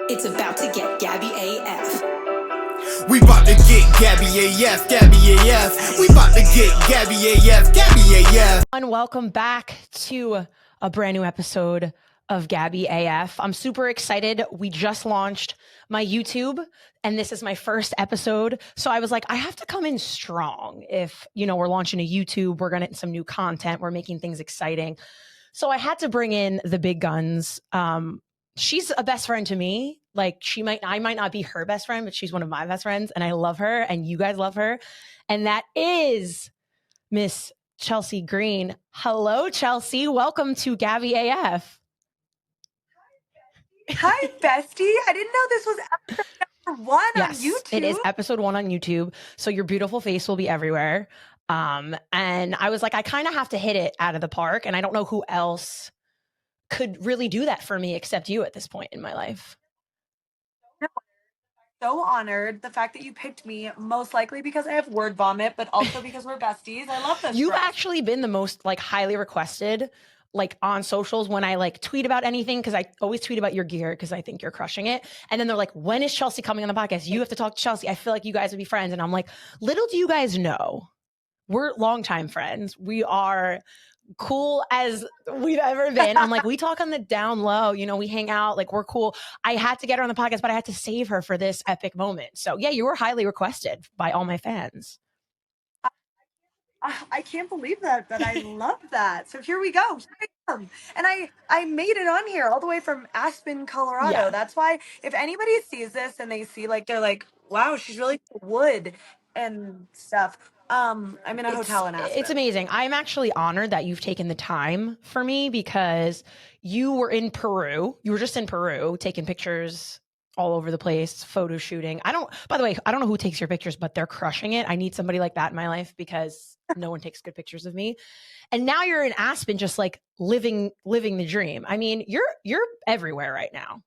It's about to get Gabby AF. We bout to get Gabby AF, Gabby AF. We bout to get Gabby AF, Gabby AF. And welcome back to a brand new episode of Gabby AF. I'm super excited. We just launched my YouTube and this is my first episode. So I was like, I have to come in strong. If, we're launching a YouTube, we're going to get some new content. We're making things exciting. So I had to bring in the big guns. She's a best friend to me. Like I might not be her best friend, but she's one of my best friends and I love her and you guys love her. And that is Miss Chelsea Green. Hello, Chelsea. Welcome to Gabby AF. Hi, Bestie. I didn't know this was episode number 1 on YouTube. It is episode 1 on YouTube. So your beautiful face will be everywhere. And I was like, I kind of have to hit it out of the park. And I don't know who else could really do that for me except you at this point in my life. So honored. The fact that you picked me, most likely because I have word vomit, but also because we're besties. I love this. You've actually been the most highly requested on socials when I tweet about anything, because I always tweet about your gear because I think you're crushing it. And then they're like, when is Chelsea coming on the podcast? You have to talk to Chelsea. I feel like you guys would be friends. And I'm like, little do you guys know, we're longtime friends. We are cool as we've ever been. I'm like, we talk on the down low, we hang out, we're cool. I had to get her on the podcast, but I had to save her for this epic moment. So yeah, you were highly requested by all my fans. I can't believe that, but I love that. So here we go. Here I am. And I made it on here all the way from Aspen, Colorado. Yeah. That's why if anybody sees this and they see they're like, wow, she's really wood and stuff. I'm in a hotel in Aspen. It's amazing. I'm actually honored that you've taken the time for me because you were in Peru. You were just in Peru taking pictures all over the place, photo shooting. By the way, I don't know who takes your pictures, but they're crushing it. I need somebody like that in my life because no one takes good pictures of me. And now you're in Aspen, just living the dream. I mean, you're everywhere right now.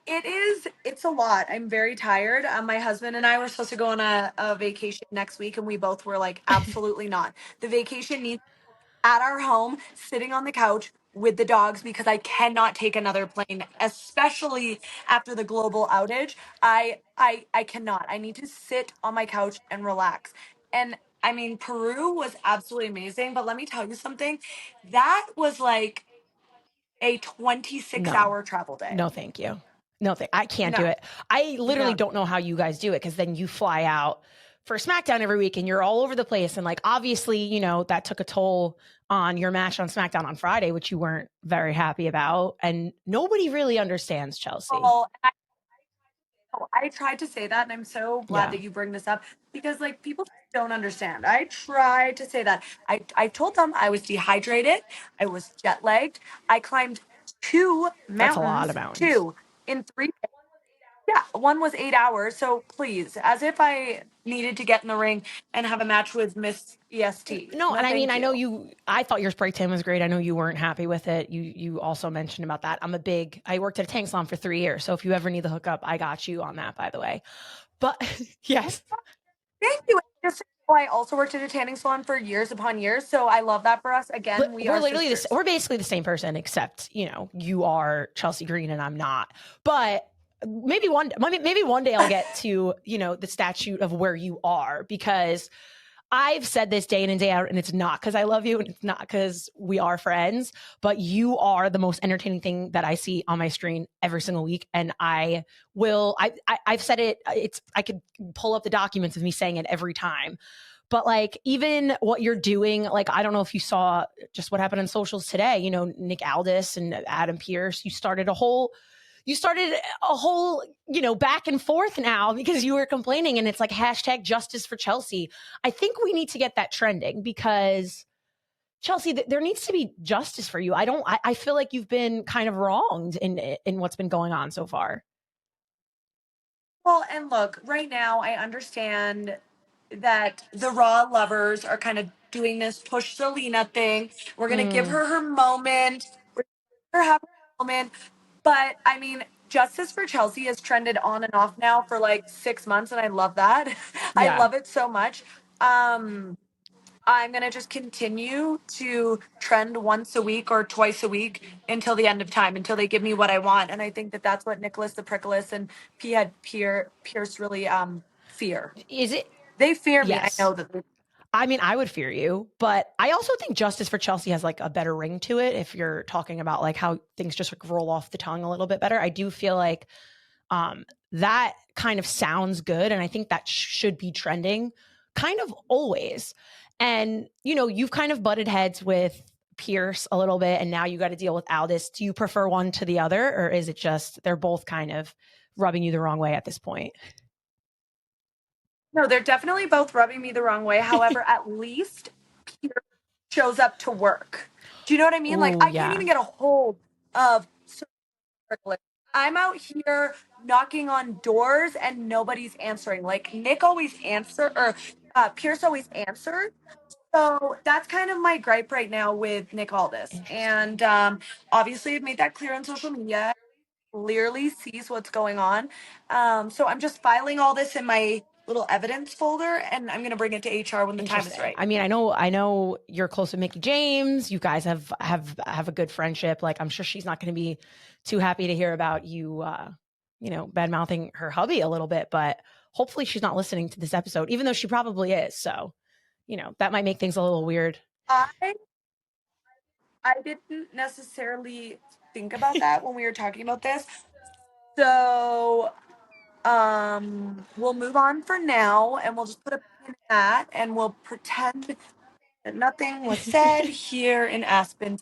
It's a lot. I'm very tired. My husband and I were supposed to go on a vacation next week, and we both were like, absolutely not. The vacation needs at our home, sitting on the couch with the dogs, because I cannot take another plane, especially after the global outage. I cannot. I need to sit on my couch and relax. And I mean, Peru was absolutely amazing, but let me tell you something. That was like a 26-hour travel day. No, thank you. No, I can't do it. I literally don't know how you guys do it, because then you fly out for Smackdown every week and you're all over the place. And obviously, that took a toll on your match on Smackdown on Friday, which you weren't very happy about. And nobody really understands, Chelsea. Oh, I tried to say that, and I'm so glad that you bring this up, because people don't understand. I tried to say that. I told them I was dehydrated, I was jet lagged, I climbed 2 mountains. That's a lot of mountains. 2 in 3 days. Yeah, one was 8 hours. So please, as if I needed to get in the ring and have a match with Miss EST. No, and I mean, I know I thought your spray tan was great. I know you weren't happy with it. You also mentioned about that. I worked at a tank salon for 3 years. So if you ever need the hookup, I got you on that, by the way. But yes. Thank you. I also worked at a tanning salon for years upon years. So I love that for us. Again, we're literally we're basically the same person, except, you are Chelsea Green and I'm not. But maybe one day I'll get to, the statute of where you are, because I've said this day in and day out, and it's not because I love you and it's not because we are friends, but you are the most entertaining thing that I see on my screen every single week. And I've said it, I could pull up the documents of me saying it every time. But even what you're doing, I don't know if you saw just what happened on socials today, Nick Aldis and Adam Pearce, you started a whole, back and forth now because you were complaining, and it's hashtag justice for Chelsea. I think we need to get that trending, because Chelsea, there needs to be justice for you. I feel like you've been kind of wronged in what's been going on so far. Well, and look, right now I understand that the Raw lovers are kind of doing this push Selena thing. We're going to give her her moment. We're going to have her moment. But I mean, justice for Chelsea has trended on and off now for 6 months, and I love that. I love it so much. I'm going to just continue to trend once a week or twice a week until the end of time, until they give me what I want. And I think that that's what Nicholas the Prickles and Pierce really fear. Is it? They fear me. I Yes. know that. I mean, I would fear you, but I also think Justice for Chelsea has like a better ring to it. If you're talking about like how things just like roll off the tongue a little bit better, I do feel like that kind of sounds good. And I think that should be trending kind of always. And, you know, you've kind of butted heads with Pearce a little bit, and now you got to deal with Aldis. Do you prefer one to the other, or is it just they're both kind of rubbing you the wrong way at this point? No, they're definitely both rubbing me the wrong way. However, at least Pierce shows up to work. Do you know what I mean? Like, Ooh, I yeah. can't even get a hold of Prickles. I'm out here knocking on doors and nobody's answering. Like, Nick always answer, or Pierce always answered. So that's kind of my gripe right now with Nick Aldis. And obviously, I've made that clear on social media. Clearly sees what's going on. So I'm just filing all this in my little evidence folder, and I'm going to bring it to HR when the time is right. I mean, I know you're close with Mickie James. You guys have a good friendship. Like, I'm sure she's not going to be too happy to hear about you, you know, bad mouthing her hubby a little bit. But hopefully, she's not listening to this episode, even though she probably is. So, you know, that might make things a little weird. I didn't necessarily think about that when we were talking about this. So we'll move on for now, and we'll just put a pin in that, and we'll pretend that nothing was said here in Aspen.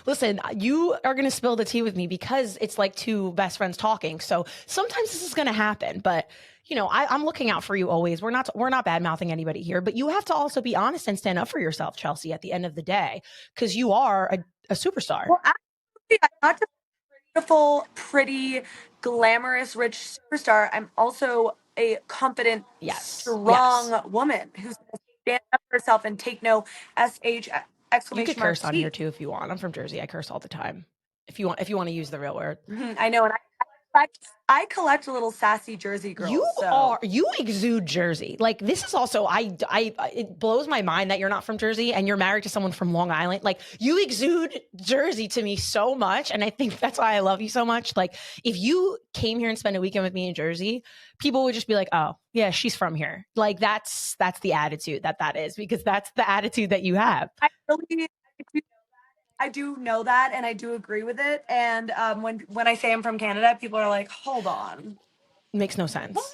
Listen, you are going to spill the tea with me because it's like two best friends talking. So sometimes this is going to happen, but you know, I'm looking out for you always. We're not bad mouthing anybody here, but you have to also be honest and stand up for yourself, Chelsea, at the end of the day, because you are a superstar. Well, actually, I'm not just a beautiful, pretty, glamorous, rich superstar. I'm also a confident, strong woman who's going to stand up for herself and take no sh exclamation You could mark curse on here too if you want. I'm from Jersey. I curse all the time. If you want to use the real word. I know, and I collect little sassy Jersey girls. You exude Jersey. Like, this is also, it blows my mind that you're not from Jersey and you're married to someone from Long Island. Like, you exude Jersey to me so much. And I think that's why I love you so much. Like, if you came here and spent a weekend with me in Jersey, people would just be like, oh yeah, she's from here. Like, that's the attitude that is, because that's the attitude that you have. I do know that, and I do agree with it. And when I say I'm from Canada, people are like, "Hold on, it makes no sense." What?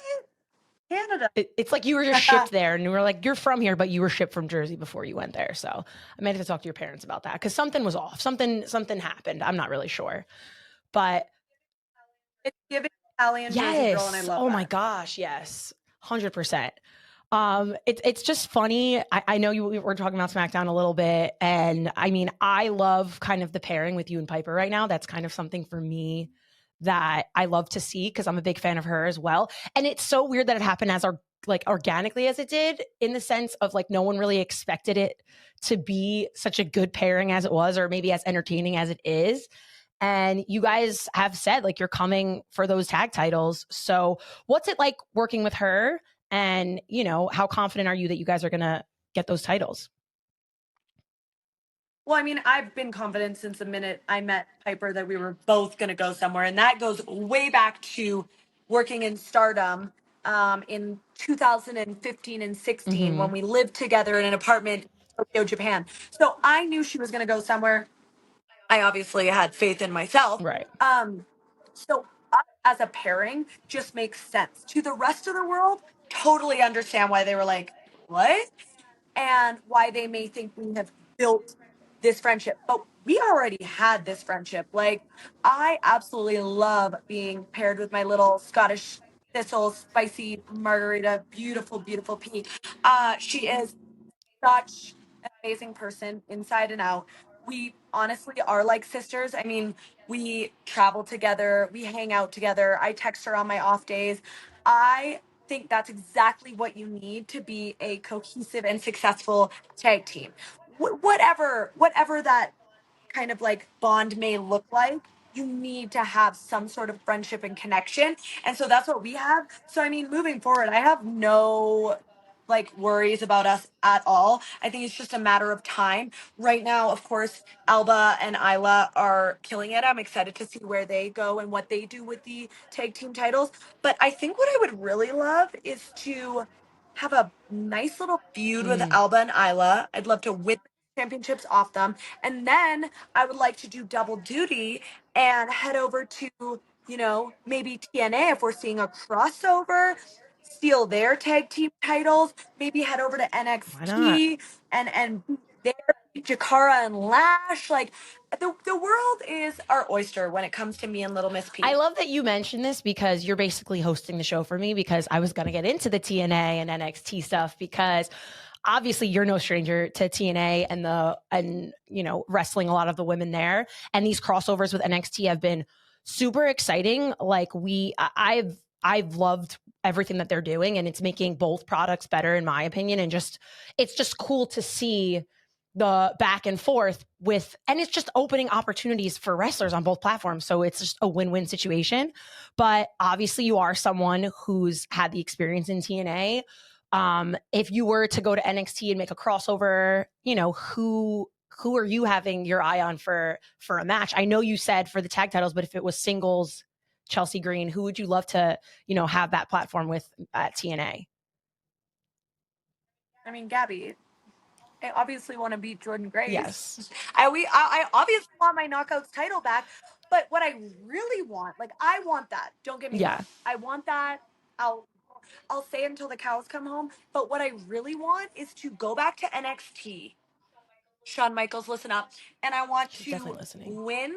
Canada? It's like you were just shipped there, and we were like, "You're from here," but you were shipped from Jersey before you went there. So I might have to talk to your parents about that because something was off. Something happened. I'm not really sure, but it's giving Italian Jersey girl, and I love. Oh my gosh, yes, 100%. It's just funny. I know we were talking about Smackdown a little bit, and I mean, I love kind of the pairing with you and Piper right now. That's kind of something for me that I love to see because I'm a big fan of her as well. And it's so weird that it happened as organically as it did, in the sense of like no one really expected it to be such a good pairing as it was, or maybe as entertaining as it is. And you guys have said like you're coming for those tag titles. So what's it like working with her? And, you know, how confident are you that you guys are going to get those titles? Well, I mean, I've been confident since the minute I met Piper that we were both going to go somewhere. And that goes way back to working in Stardom in 2015 and 16 when we lived together in an apartment in Tokyo, Japan. So I knew she was going to go somewhere. I obviously had faith in myself. Right. So us as a pairing just makes sense. To the rest of the world, totally understand why they were like, what? And why they may think we have built this friendship. But we already had this friendship. Like, I absolutely love being paired with my little Scottish thistle spicy margarita, beautiful, beautiful pea. She is such an amazing person inside and out. We honestly are like sisters. I mean, we travel together, we hang out together. I text her on my off days. I think that's exactly what you need to be a cohesive and successful tag team. Whatever that kind of like bond may look like, you need to have some sort of friendship and connection. And so that's what we have. So I mean, moving forward, I have no like worries about us at all. I think it's just a matter of time. Right now, of course, Alba and Isla are killing it. I'm excited to see where they go and what they do with the tag team titles. But I think what I would really love is to have a nice little feud with Alba and Isla. I'd love to win championships off them. And then I would like to do double duty and head over to, you know, maybe TNA if we're seeing a crossover, steal their tag team titles, maybe head over to Why not? NXT and there Jakara and Lash. Like the world is our oyster when it comes to me and Little Miss P. I love that you mentioned this because you're basically hosting the show for me, because I was going to get into the TNA and NXT stuff, because obviously you're no stranger to TNA and you know, wrestling a lot of the women there, and these crossovers with NXT have been super exciting. Like I've loved everything that they're doing, and it's making both products better in my opinion, and it's just cool to see the back and forth and it's just opening opportunities for wrestlers on both platforms. So it's just a win-win situation. But obviously you are someone who's had the experience in TNA. If you were to go to NXT and make a crossover, you know, who are you having your eye on for a match? I know you said for the tag titles, but if it was singles, Chelsea Green, who would you love to, you know, have that platform with at TNA? I mean, Gabby. I obviously want to beat Jordan Grace. Yes. I obviously want my Knockouts title back, but what I really want, like I want that. Don't get me Yeah. wrong. I want that. I'll say it until the cows come home. But what I really want is to go back to NXT. Shawn Michaels, listen up. And I want She's to definitely listening. win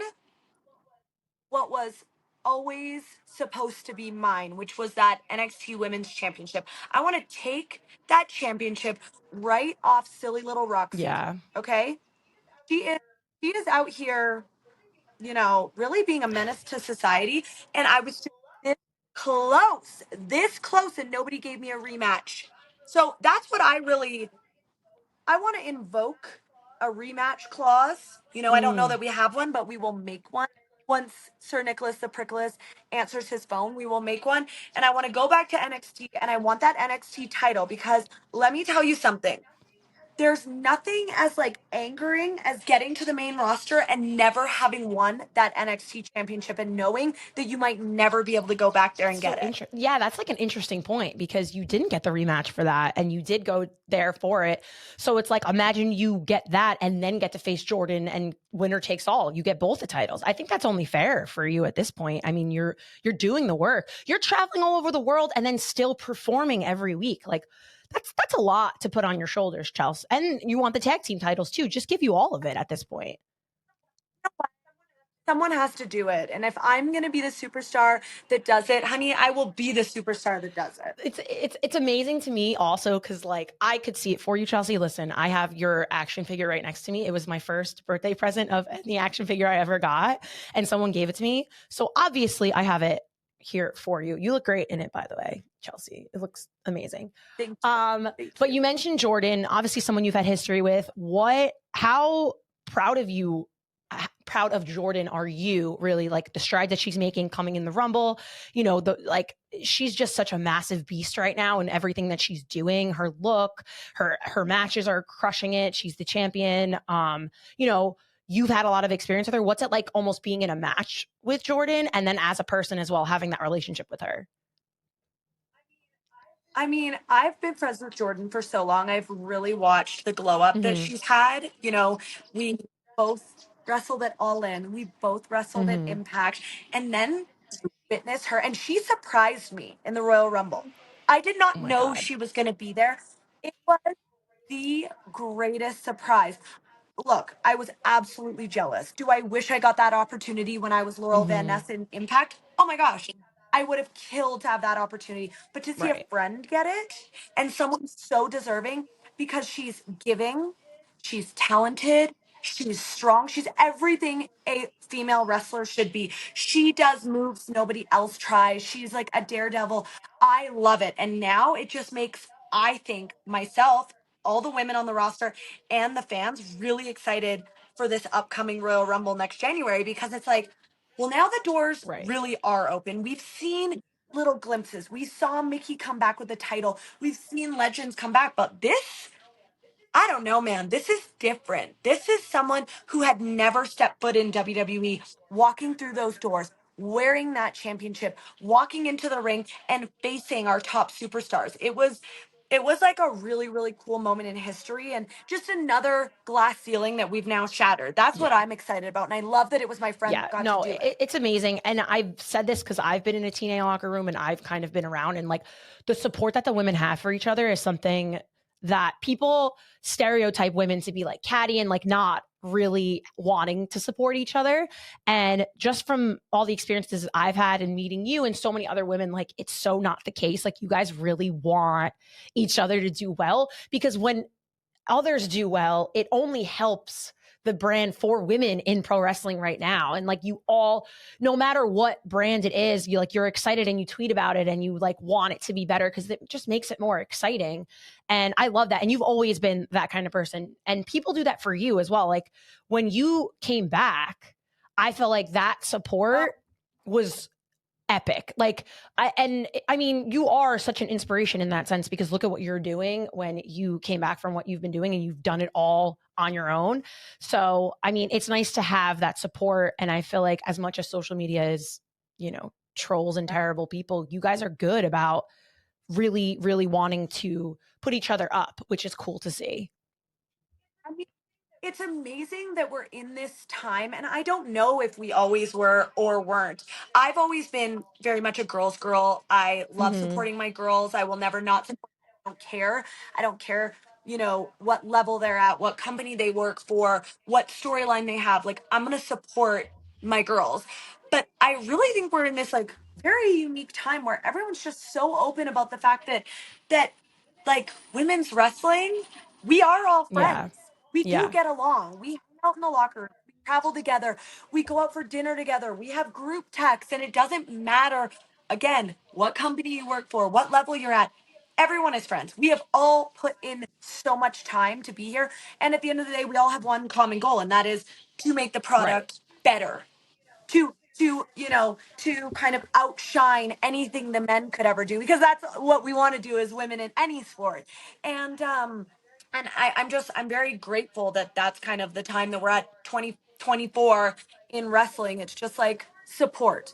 what was always supposed to be mine, which was that NXT Women's Championship. I want to take that championship right off silly little Roxy. Yeah. Okay? She is out here, you know, really being a menace to society. And I was just this close, and nobody gave me a rematch. So that's what I want to invoke a rematch clause. You know, I don't know that we have one, but we will make one. Once Sir Nicholas the Prickles answers his phone, we will make one. And I want to go back to NXT, and I want that NXT title, because let me tell you something. There's nothing as like angering as getting to the main roster and never having won that NXT championship and knowing that you might never be able to go back there and get it. Yeah, that's like an interesting point, because you didn't get the rematch for that and you did go there for it. So it's like, imagine you get that and then get to face Jordan, and winner takes all. You get both the titles. I think that's only fair for you at this point. I mean, you're doing the work. You're traveling all over the world and then still performing every week. Like that's a lot to put on your shoulders, Chelsea. And you want the tag team titles too. Just give you all of it at this point. Someone has to do it. And if I'm going to be the superstar that does it, honey, I will be the superstar that does it. It's amazing to me also, because like I could see it for you, Chelsea. Listen, I have your action figure right next to me. It was my first birthday present of any action figure I ever got, and someone gave it to me. So obviously I have it here for you. You look great in it, by the way, Chelsea. It looks amazing. Thank you. But you mentioned Jordan, obviously someone you've had history with. How proud of Jordan are you, really, like the strides that she's making coming in the Rumble? You know, she's just such a massive beast right now, and everything that she's doing, her look, her matches are crushing it. She's the champion. You know, you've had a lot of experience with her. What's it like almost being in a match with Jordan, and then as a person as well, having that relationship with her? I mean, I've been friends with Jordan for so long. I've really watched the glow up that she's had. You know, we both wrestled at All In. We both wrestled at Impact. And then to witness her, and she surprised me in the Royal Rumble. I did not know she was going to be there. It was the greatest surprise. Look, I was absolutely jealous. Do I wish I got that opportunity when I was Laurel Van Ness in Impact? Oh my gosh. I would have killed to have that opportunity. But to see a friend get it, and someone so deserving, because she's giving, she's talented, she's strong, she's everything a female wrestler should be. She does moves nobody else tries. She's like a daredevil. I love it. And now it just makes, I think, myself, all the women on the roster, and the fans really excited for this upcoming Royal Rumble next January, because it's like, well, now the doors really are open. We've seen little glimpses. We saw Mickey come back with the title. We've seen legends come back, but this, I don't know, man. This is different. This is someone who had never stepped foot in WWE, walking through those doors, wearing that championship, walking into the ring and facing our top superstars. It was like a really, really cool moment in history and just another glass ceiling that we've now shattered. That's what Yeah. I'm excited about. And I love that it was my friend Yeah, that got to no, do it. it's amazing. And I've said this because I've been in a TNA locker room and I've kind of been around, and like the support that the women have for each other is something that people stereotype women to be like catty and like not really wanting to support each other. And just from all the experiences I've had in meeting you and so many other women, like it's so not the case. Like you guys really want each other to do well, because when others do well, it only helps the brand for women in pro wrestling right now. And like you all, no matter what brand it is, you're excited and you tweet about it and you like want it to be better because it just makes it more exciting. And I love that. And you've always been that kind of person. And people do that for you as well. Like when you came back, I felt like that support was epic. Like, I mean, you are such an inspiration in that sense, because look at what you're doing when you came back from what you've been doing and you've done it all on your own. So, I mean, it's nice to have that support. And I feel like as much as social media is, trolls and terrible people, you guys are good about really, really wanting to put each other up, which is cool to see. I mean, it's amazing that we're in this time, and I don't know if we always were or weren't. I've always been very much a girl's girl. I love Mm-hmm. supporting my girls. I will never not support them. I don't care. I don't care, what level they're at, what company they work for, what storyline they have. Like, I'm going to support my girls. But I really think we're in this like very unique time where everyone's just so open about the fact that like women's wrestling, we are all friends. Yeah. We do Yeah. get along. We hang out in the locker room. We travel together. We go out for dinner together. We have group texts, and it doesn't matter, again, what company you work for, what level you're at. Everyone is friends. We have all put in so much time to be here. And at the end of the day, we all have one common goal, and that is to make the Right. product better, to kind of outshine anything the men could ever do, because that's what we want to do as women in any sport. And I'm very grateful that that's kind of the time that we're at, 2024 in wrestling. It's just like support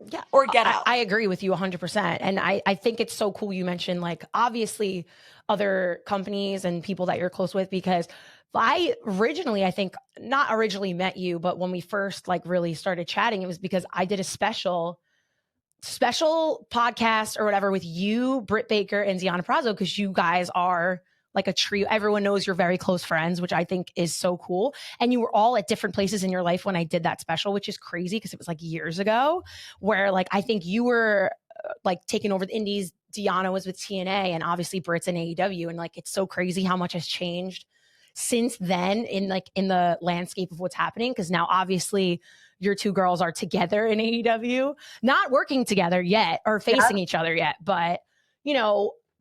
Yeah, or get I, out. I agree with you 100%. And I think it's so cool you mentioned, like, obviously other companies and people that you're close with, because I originally, I think not originally met you, but when we first like really started chatting, it was because I did a special podcast or whatever with you, Britt Baker, and Deanna Prazo, because you guys are like a trio. Everyone knows you're very close friends, which I think is so cool. And you were all at different places in your life when I did that special, which is crazy because it was like years ago, where like I think you were like taking over the indies. Deanna was with TNA, and obviously Britt's in AEW. And like it's so crazy how much has changed since then in the landscape of what's happening. Because now obviously your two girls are together in AEW, not working together yet or Yeah. facing each other yet. But,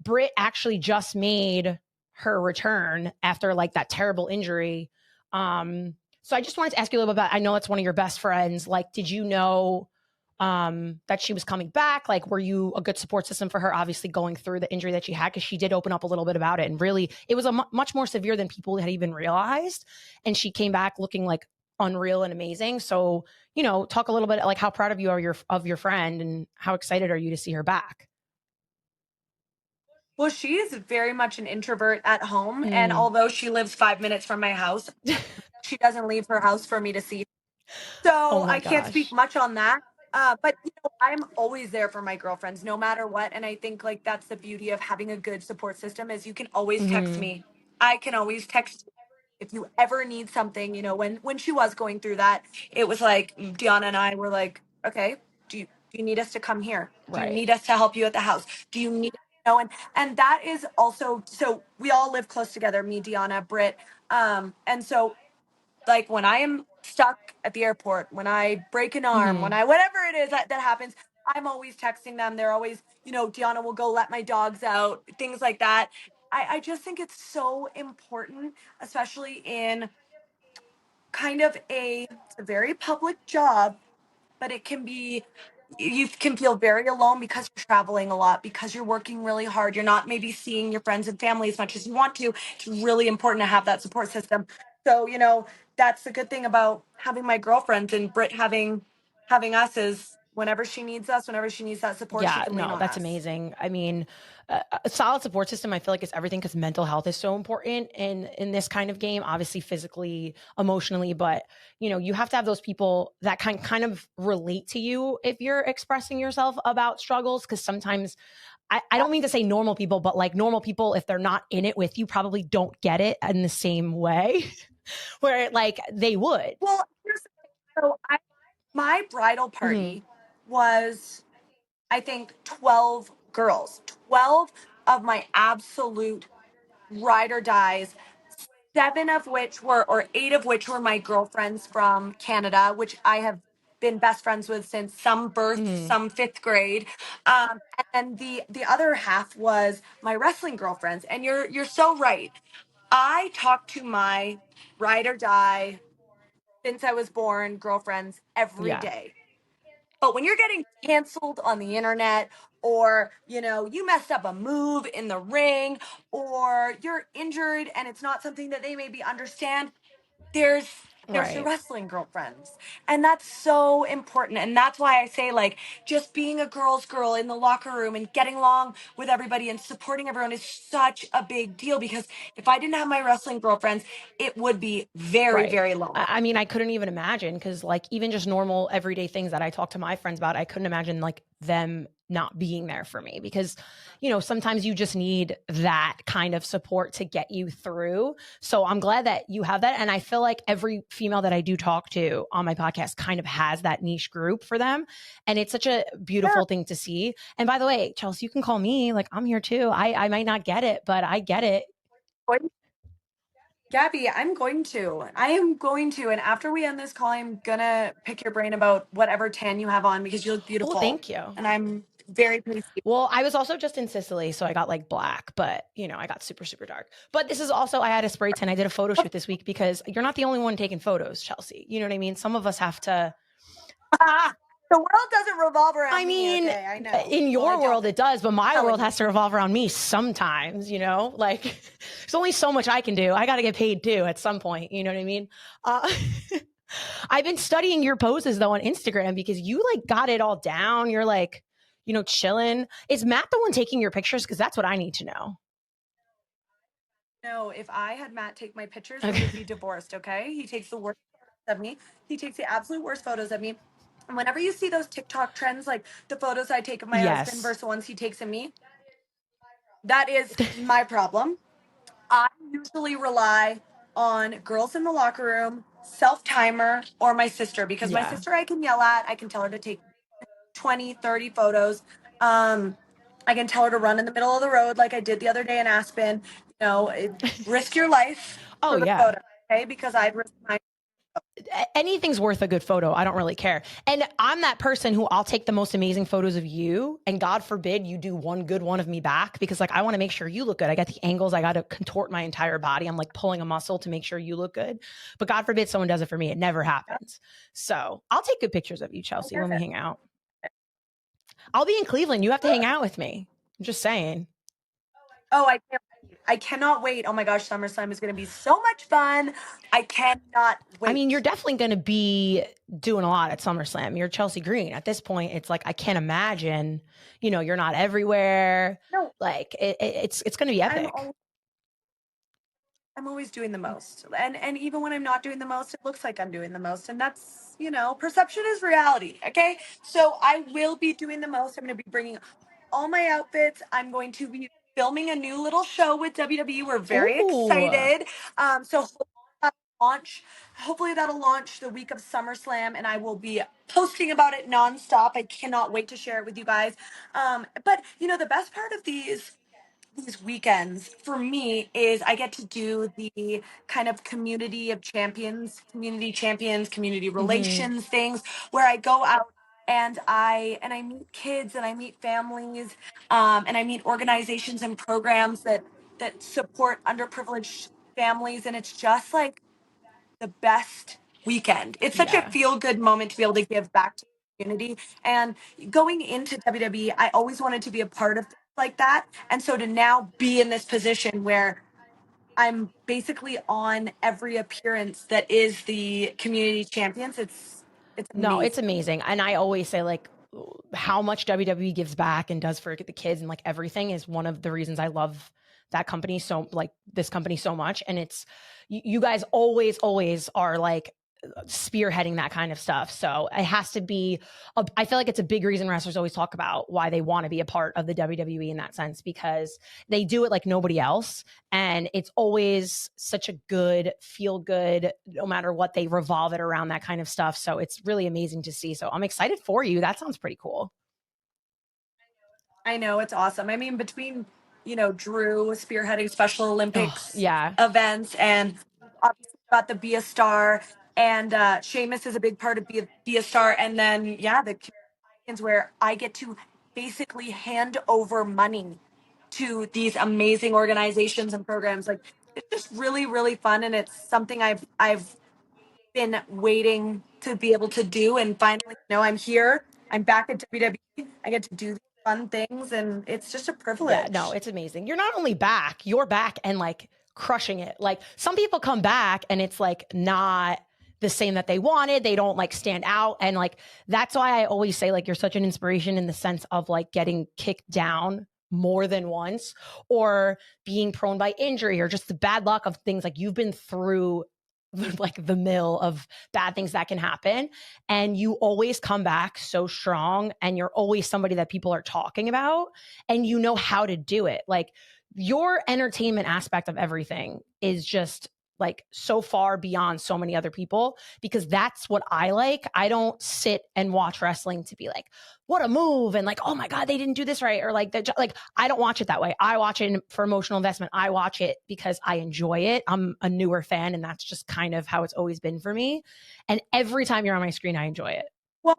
Britt actually just made her return after like that terrible injury. So I just wanted to ask you a little bit about, I know it's one of your best friends. Like, did you know that she was coming back? Like, were you a good support system for her, obviously going through the injury that she had? Because she did open up a little bit about it. And really, it was much more severe than people had even realized. And she came back looking like unreal and amazing. So, talk a little bit like how proud of you are of your friend, and how excited are you to see her back? Well, she is very much an introvert at home, and Mm. although she lives 5 minutes from my house, she doesn't leave her house for me to see. Oh So my I can't speak gosh. much on that. But I'm always there for my girlfriends, no matter what. And I think like that's the beauty of having a good support system, is you can always text Mm-hmm. me. I can always text you if you ever need something. When she was going through that, it was like Deanna and I were like, okay, do you need us to come here? Do you Right. need us to help you at the house? Do you need and that is also, so we all live close together, me, Deanna, Britt. And so like when I am stuck at the airport, when I break an arm, Mm-hmm. when I whatever it is that happens, I'm always texting them. They're always, Deanna will go let my dogs out, things like that. I just think it's so important, especially in kind of it's a very public job, but it can be, you can feel very alone because you're traveling a lot, because you're working really hard. You're not maybe seeing your friends and family as much as you want to. It's really important to have that support system. So, that's the good thing about having my girlfriends and Britt having us is whenever she needs us, whenever she needs that support, she Yeah, can lean no, on that's us. amazing. I mean, a solid support system, I feel like, is everything because mental health is so important in this kind of game. Obviously, physically, emotionally, but you have to have those people that kind of relate to you if you're expressing yourself about struggles. Because sometimes, I don't mean to say normal people, but like normal people, if they're not in it with you, probably don't get it in the same way where like they would. Well, so my bridal party was, I think, 12 girls, 12 of my absolute ride or dies, seven of which were, or eight of which were my girlfriends from Canada, which I have been best friends with since some birth, some fifth grade. And the other half was my wrestling girlfriends. And you're so right. I talk to my ride or die since I was born girlfriends every Yeah, day. But when you're getting canceled on the internet, or you messed up a move in the ring, or you're injured and it's not something that they maybe understand, there's your right. wrestling girlfriends. And that's so important. And that's why I say, like, just being a girl's girl in the locker room and getting along with everybody and supporting everyone is such a big deal, because if I didn't have my wrestling girlfriends, it would be very, Right. very lonely. I mean, I couldn't even imagine because, like, even just normal everyday things that I talk to my friends about, I couldn't imagine like them not being there for me because, sometimes you just need that kind of support to get you through. So I'm glad that you have that. And I feel like every female that I do talk to on my podcast kind of has that niche group for them. And it's such a beautiful thing to see. And by the way, Chelsea, you can call me. Like, I'm here too. I might not get it, but I get it. Gabby, I'm going to. I am going to. And after we end this call, I'm going to pick your brain about whatever tan you have on, because you look Oh, beautiful. thank you. And I'm very pleased. Well, I was also just in Sicily, so I got like black, but I got super, super dark. But this is also, I had a spray tan. I did a photo shoot this week because you're not the only one taking photos, Chelsea. You know what I mean? Some of us have to. The world doesn't revolve around I mean, me. Okay, I know. in your world it does, but my Telling world you. has to revolve around me sometimes, Like, there's only so much I can do. I got to get paid too at some point. You know what I mean? I've been studying your poses though on Instagram because you like got it all down. You're like, chilling. Is Matt the one taking your pictures? Because that's what I need to know. No, if I had Matt take my pictures, we would be divorced, okay? He takes the worst photos of me. He takes the absolute worst photos of me. And whenever you see those TikTok trends, like the photos I take of my husband Yes. versus the ones he takes of me, that is my problem. I usually rely on girls in the locker room, self timer, or my sister, because my Yeah. sister I can yell at. I can tell her to take 20, 30 photos. I can tell her to run in the middle of the road like I did the other day in Aspen. Risk your life Oh for the yeah. photo, okay? Because I'd risk my. Anything's worth a good photo. I don't really care. And I'm that person who I'll take the most amazing photos of you. And God forbid you do one good one of me back because like I want to make sure you look good. I got the angles. I got to contort my entire body. I'm like pulling a muscle to make sure you look good. But God forbid someone does it for me. It never happens. So I'll take good pictures of you, Chelsea, when we hang out. I'll be in Cleveland. You have to hang out with me. I'm just saying. Oh, I can't. I cannot wait. Oh my gosh, SummerSlam is going to be so much fun. I cannot wait. I mean, you're definitely going to be doing a lot at SummerSlam. You're Chelsea Green. At this point, it's like I can't imagine. You're not everywhere. No. Like it's going to be epic. I'm always doing the most. And even when I'm not doing the most, it looks like I'm doing the most. And that's, perception is reality. Okay. So I will be doing the most. I'm going to be bringing all my outfits. I'm going to be filming a new little show with WWE. We're very excited. So hopefully that'll launch the week of SummerSlam, and I will be posting about it nonstop. I cannot wait to share it with you guys. But the best part of these weekends for me is I get to do the kind of community champions, community relations things where I go out and I meet kids and I meet families, and I meet organizations and programs that support underprivileged families, and it's just like the best weekend. It's such a Yeah. feel good moment to be able to give back to the community. And going into WWE, I always wanted to be a part of things like that. And so to now be in this position where I'm basically on every appearance that is the community champions, it's No, amazing. it's amazing. And I always say, like, how much WWE gives back and does for the kids and like everything is one of the reasons I love that company so, like, this company so much. And it's, you guys always are like spearheading that kind of stuff. So it has to be, I feel like it's a big reason wrestlers always talk about why they want to be a part of the WWE in that sense, because they do it like nobody else. And it's always such a good, feel good, no matter what, they revolve it around that kind of stuff. So it's really amazing to see. So I'm excited for you. That sounds pretty cool. I know, it's awesome. I mean, between, Drew spearheading Special Olympics Yeah. events, and obviously got the Be a Star, and Sheamus is a big part of Be a Star, and then the comedians where I get to basically hand over money to these amazing organizations and programs. Like, it's just really, really fun, and it's something I've been waiting to be able to do, and finally, I'm here. I'm back at WWE. I get to do these fun things, and it's just a Yeah, privilege. no, it's amazing. You're not only back, you're back and like crushing it. Like, some people come back and it's like not the same that they wanted. They don't like stand out. And like, that's why I always say, like, you're such an inspiration in the sense of like getting kicked down more than once, or being prone by injury, or just the bad luck of things. Like, you've been through like the mill of bad things that can happen, and you always come back so strong, and you're always somebody that people are talking about, and you know how to do it. Like, your entertainment aspect of everything is just like so far beyond so many other people, because that's what I like. I don't sit and watch wrestling to be like, what a move, and like, oh my God, they didn't do this right, or like that. Like, I don't watch it that way. I watch it for emotional investment. I watch it because I enjoy it. I'm a newer fan, and that's just kind of how it's always been for me. And every time you're on my screen, I enjoy it. Well,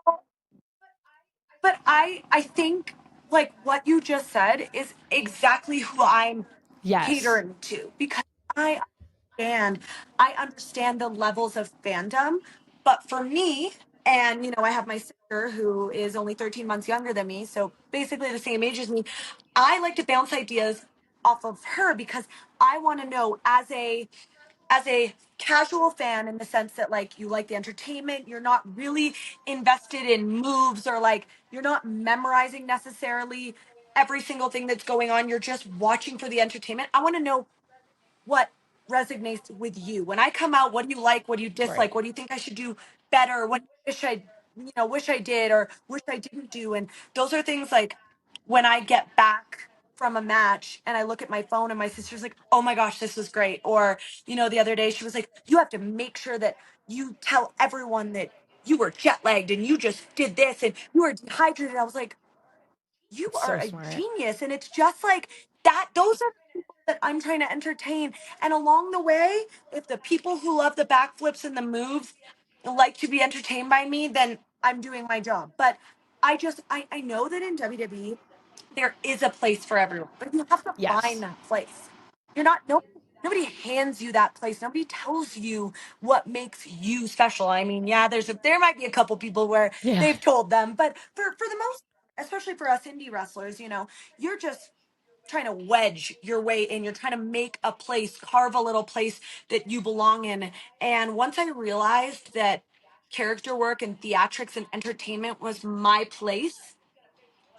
but I think, like, what you just said is exactly who I'm Yes. catering to, because I understand the levels of fandom. But for me, and I have my sister who is only 13 months younger than me, so basically the same age as me. I like to bounce ideas off of her, because I want to know, as a casual fan, in the sense that, like, you like the entertainment, you're not really invested in moves, or like you're not memorizing necessarily every single thing that's going on, you're just watching for the entertainment. I want to know what resonates with you. When I come out, what do you like? What do you dislike? Right. What do you think I should do better? What do you wish I did, or wish I didn't do? And those are things, like, when I get back from a match and I look at my phone and my sister's like, oh my gosh, this was great. Or, the other day she was like, you have to make sure that you tell everyone that you were jet lagged and you just did this and you were dehydrated. I was like, you It's are so a smart. genius. And it's just like that. Those are the people that I'm trying to entertain. And along the way, if the people who love the backflips and the moves like to be entertained by me, then I'm doing my job. But I know that in WWE, there is a place for everyone, but you have to find Yes. that place. You're not, nobody hands you that place. Nobody tells you what makes you special. I mean, yeah, there might be a couple people where Yeah. they've told them, but for the most, especially for us indie wrestlers, you're just trying to wedge your way in. You're trying to make a place, carve a little place that you belong in. And once I realized that character work and theatrics and entertainment was my place,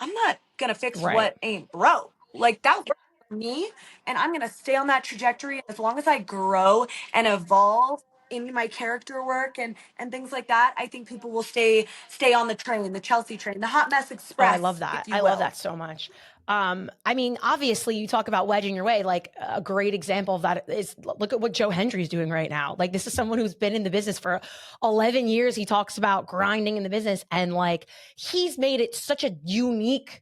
I'm not gonna fix Right. what ain't broke. Like, that worked for me, and I'm gonna stay on that trajectory. As long as I grow and evolve in my character work and things like that, I think people will stay on the train, the Chelsea train, the Hot Mess Oh, I love Express, that. if you I love will. that so much. I mean, obviously, you talk about wedging your way. Like, a great example of that is, look at what Joe Hendry's doing right now. Like, this is someone who's been in the business for 11 years. He talks about grinding in the business, and like, he's made it such a unique,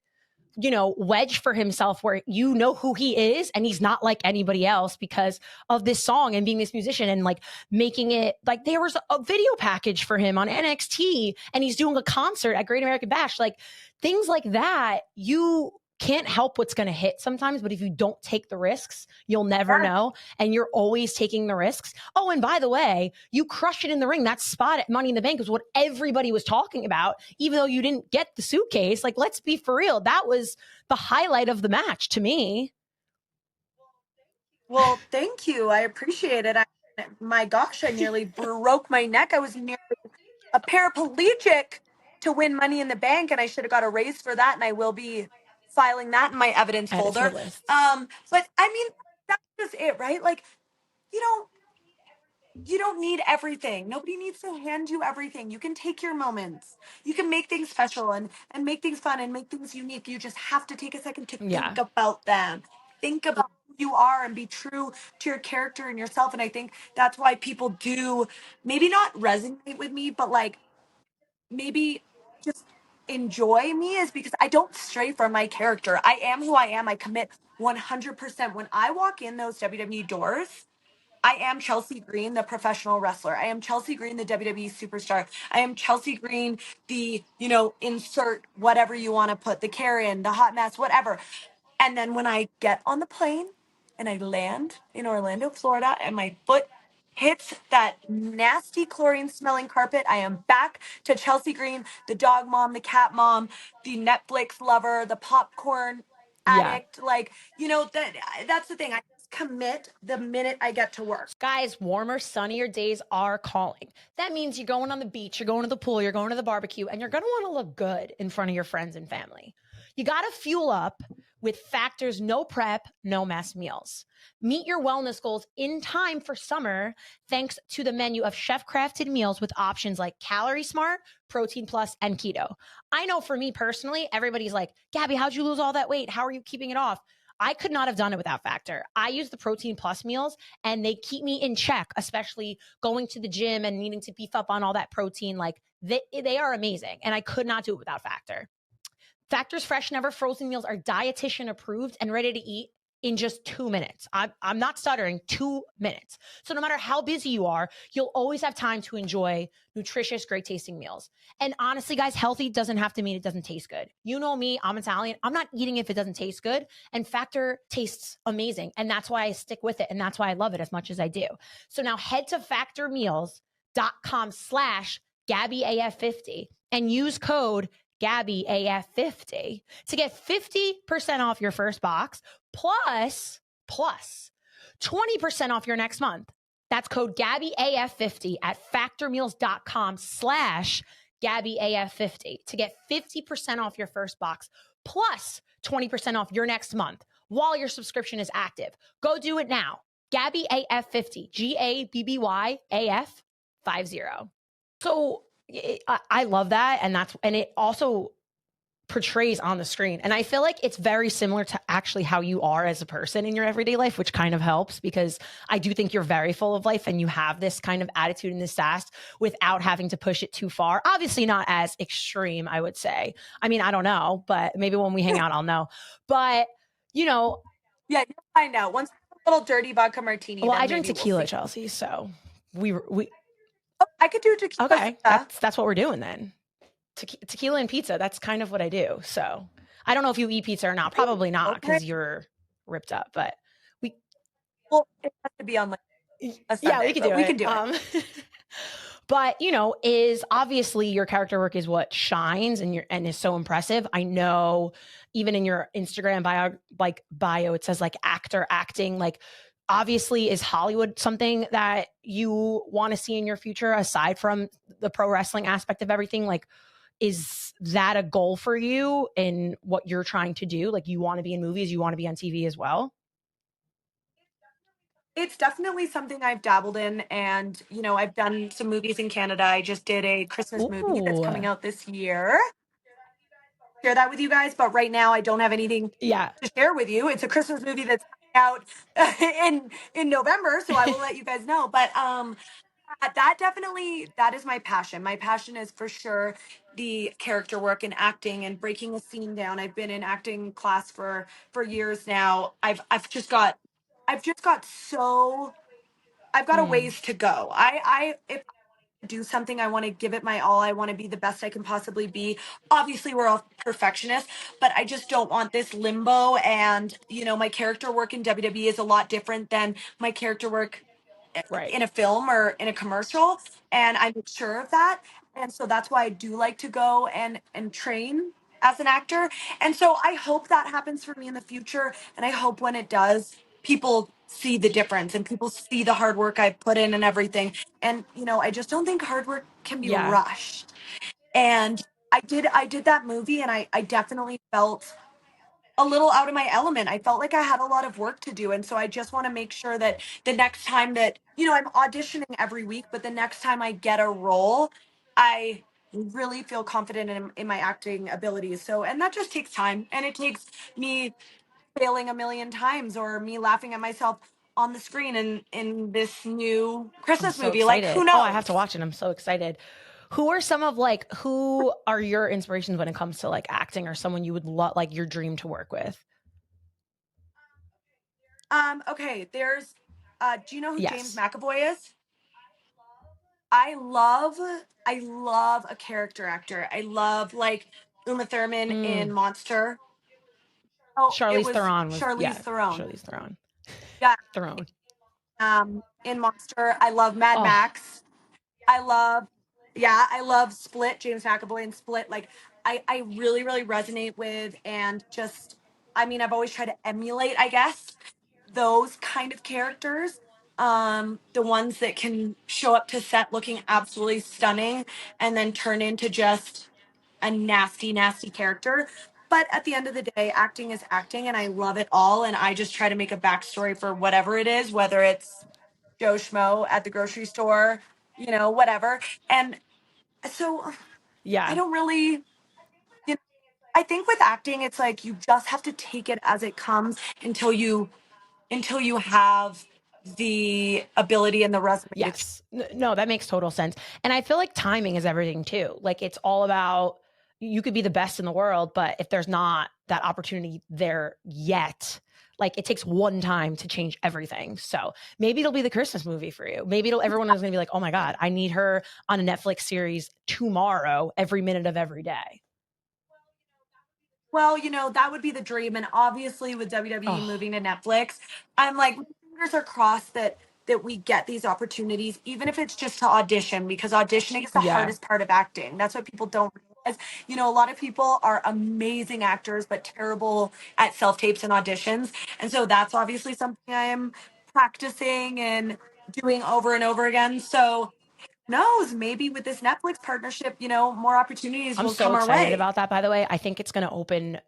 wedge for himself, where who he is, and he's not like anybody else because of this song and being this musician, and like making it, like, there was a video package for him on NXT, and he's doing a concert at Great American Bash. Like, things like that, you can't help what's going to hit sometimes, but if you don't take the risks, you'll never know. And you're always taking the risks. Oh, and by the way, you crush it in the ring. That spot at Money in the Bank was what everybody was talking about, even though you didn't get the suitcase. Like, let's be for real. That was the highlight of the match to me. Well, thank you. I appreciate it. My gosh, I nearly broke my neck. I was nearly a paraplegic to win Money in the Bank, and I should have got a raise for that, and I will be filing that in my evidence Add it to folder. the list. But I mean, that's just it, right? Like, you don't need everything. Nobody needs to hand you everything. You can take your moments. You can make things special and make things fun and make things unique. You just have to take a second to think about them. Think about who you are and be true to your character and yourself. And I think that's why people do maybe not resonate with me, but like maybe just enjoy me, is because I don't stray from my character. I am who I am. I commit 100%. When I walk in those WWE doors, I am Chelsea Green, the professional wrestler. I am Chelsea Green, the WWE superstar. I am Chelsea Green, the, insert whatever you want to put, the Karen, the hot mess, whatever. And then when I get on the plane and I land in Orlando, Florida, and my foot hits that nasty chlorine smelling carpet, I am back to Chelsea Green, the dog mom, the cat mom, the Netflix lover, the popcorn addict. Like, that's the thing. I just commit the minute I get to work. Guys, warmer, sunnier days are calling. That means you're going on the beach, you're going to the pool, you're going to the barbecue, and you're going to want to look good in front of your friends and family. You got to fuel up with Factor's no prep, no mess meals. Meet your wellness goals in time for summer thanks to the menu of chef-crafted meals with options like Calorie Smart, Protein Plus, and Keto. I know for me personally, everybody's like, Gabby, how'd you lose all that weight? How are you keeping it off? I could not have done it without Factor. I use the Protein Plus meals and they keep me in check, especially going to the gym and needing to beef up on all that protein. Like they are amazing. And I could not do it without Factor. Factor's fresh, never frozen meals are dietitian approved and ready to eat in just 2 minutes. I'm not stuttering, 2 minutes. So no matter how busy you are, you'll always have time to enjoy nutritious, great tasting meals. And honestly, guys, healthy doesn't have to mean it doesn't taste good. You know me, I'm Italian. I'm not eating if it doesn't taste good. And Factor tastes amazing. And that's why I stick with it. And that's why I love it as much as I do. So now head to factormeals.com/GabbyAF50 and use code GabbyAF50 to get 50% off your first box plus 20% off your next month. That's code GabbyAF50 at factormeals.com/GabbyAF50 to get 50% off your first box plus 20% off your next month while your subscription is active. Go do it now. GabbyAF50, GABBYAF50. So I love that. And it also portrays on the screen. And I feel like it's very similar to actually how you are as a person in your everyday life, which kind of helps because I do think you're very full of life and you have this kind of attitude and this sass without having to push it too far. Obviously not as extreme, I would say. I mean, I don't know, but maybe when we hang out, I'll know. But, Yeah, you'll find out. Once a little dirty vodka martini. Well, I drink tequila, we'll Chelsea, so we I could do tequila. Okay, that's what we're doing then. Tequila and pizza. That's kind of what I do. So I don't know if you eat pizza or not. Probably not because you're ripped up. But it has to be on like a Sunday. Yeah, we can do it. We can do it. But is obviously your character work is what shines and is so impressive. I know even in your Instagram bio, it says like actor acting. Like obviously, is Hollywood something that you want to see in your future aside from the pro wrestling aspect of everything? Like, is that a goal for you in what you're trying to do? Like, you want to be in movies, you want to be on TV as well? It's definitely something I've dabbled in. And, I've done some movies in Canada. I just did a Christmas movie that's coming out this year. Share that with you guys. But right now I don't have anything to share with you. It's a Christmas movie that's coming out in November. So I will let you guys know. But that is my passion. My passion is for sure the character work and acting and breaking a scene down. I've been in acting class for years now. I've got a ways to go. If do something, I want to give it my all. I want to be the best I can possibly be. Obviously, we're all perfectionists, but I just don't want this limbo. And, you know, my character work in WWE is a lot different than my character work Right. in a film or in a commercial. And I'm sure of that. And so that's why I do like to go and train as an actor. And so I hope that happens for me in the future. And I hope when it does, people see the difference and people see the hard work I put in and everything. And you know, I just don't think hard work can be Yeah. rushed. And I did that movie and I definitely felt a little out of my element. I felt like I had a lot of work to do. And so I just want to make sure that the next time that, you know, I'm auditioning every week, but the next time I get a role, I really feel confident in my acting abilities. So, and that just takes time, and it takes me failing a million times or me laughing at myself on the screen in this new I'm Christmas so movie. Like, who excited. Oh, I knows? have to watch it. I'm so excited. Who are some of like who are your inspirations when it comes to like acting, or someone you would love, like your dream to work with? Okay, there's do you know who James Yes. McAvoy is? I love I love a character actor. I love like Uma Thurman in Mm. Monster. Oh, it Charlize was Theron was, Charlize yeah, Theron. Charlize Theron. Yeah, Theron. in Monster. I love Mad Oh, Max. I love, yeah, I love Split, James McAvoy and Split. Like, I really, really resonate with and just, I mean, I've always tried to emulate, I guess, those kind of characters. The ones that can show up to set looking absolutely stunning and then turn into just a nasty, nasty character. But at the end of the day, acting is acting and I love it all. And I just try to make a backstory for whatever it is, whether it's Joe Schmo at the grocery store, you know, whatever. And so I yeah. don't really, you know, I think with acting, it's like you just have to take it as it comes until you have the ability and the resume to. Yes. No, that makes total sense. And I feel like timing is everything too. Like it's all about, you could be the best in the world, but if there's not that opportunity there yet, like it takes one time to change everything. So maybe it'll be the Christmas movie for you. Maybe everyone is going to be like, oh my God, I need her on a Netflix series tomorrow, every minute of every day. Well, you know, that would be the dream. And obviously with WWE Oh, moving to Netflix, I'm like, my fingers are crossed that we get these opportunities, even if it's just to audition, because auditioning is the yeah. hardest part of acting. That's what people don't realize. You know, a lot of people are amazing actors, but terrible at self-tapes and auditions. And so that's obviously something I'm practicing and doing over and over again. So who knows, maybe with this Netflix partnership, you know, more opportunities I'm will so come our excited way. about that, by the way. I think it's going to open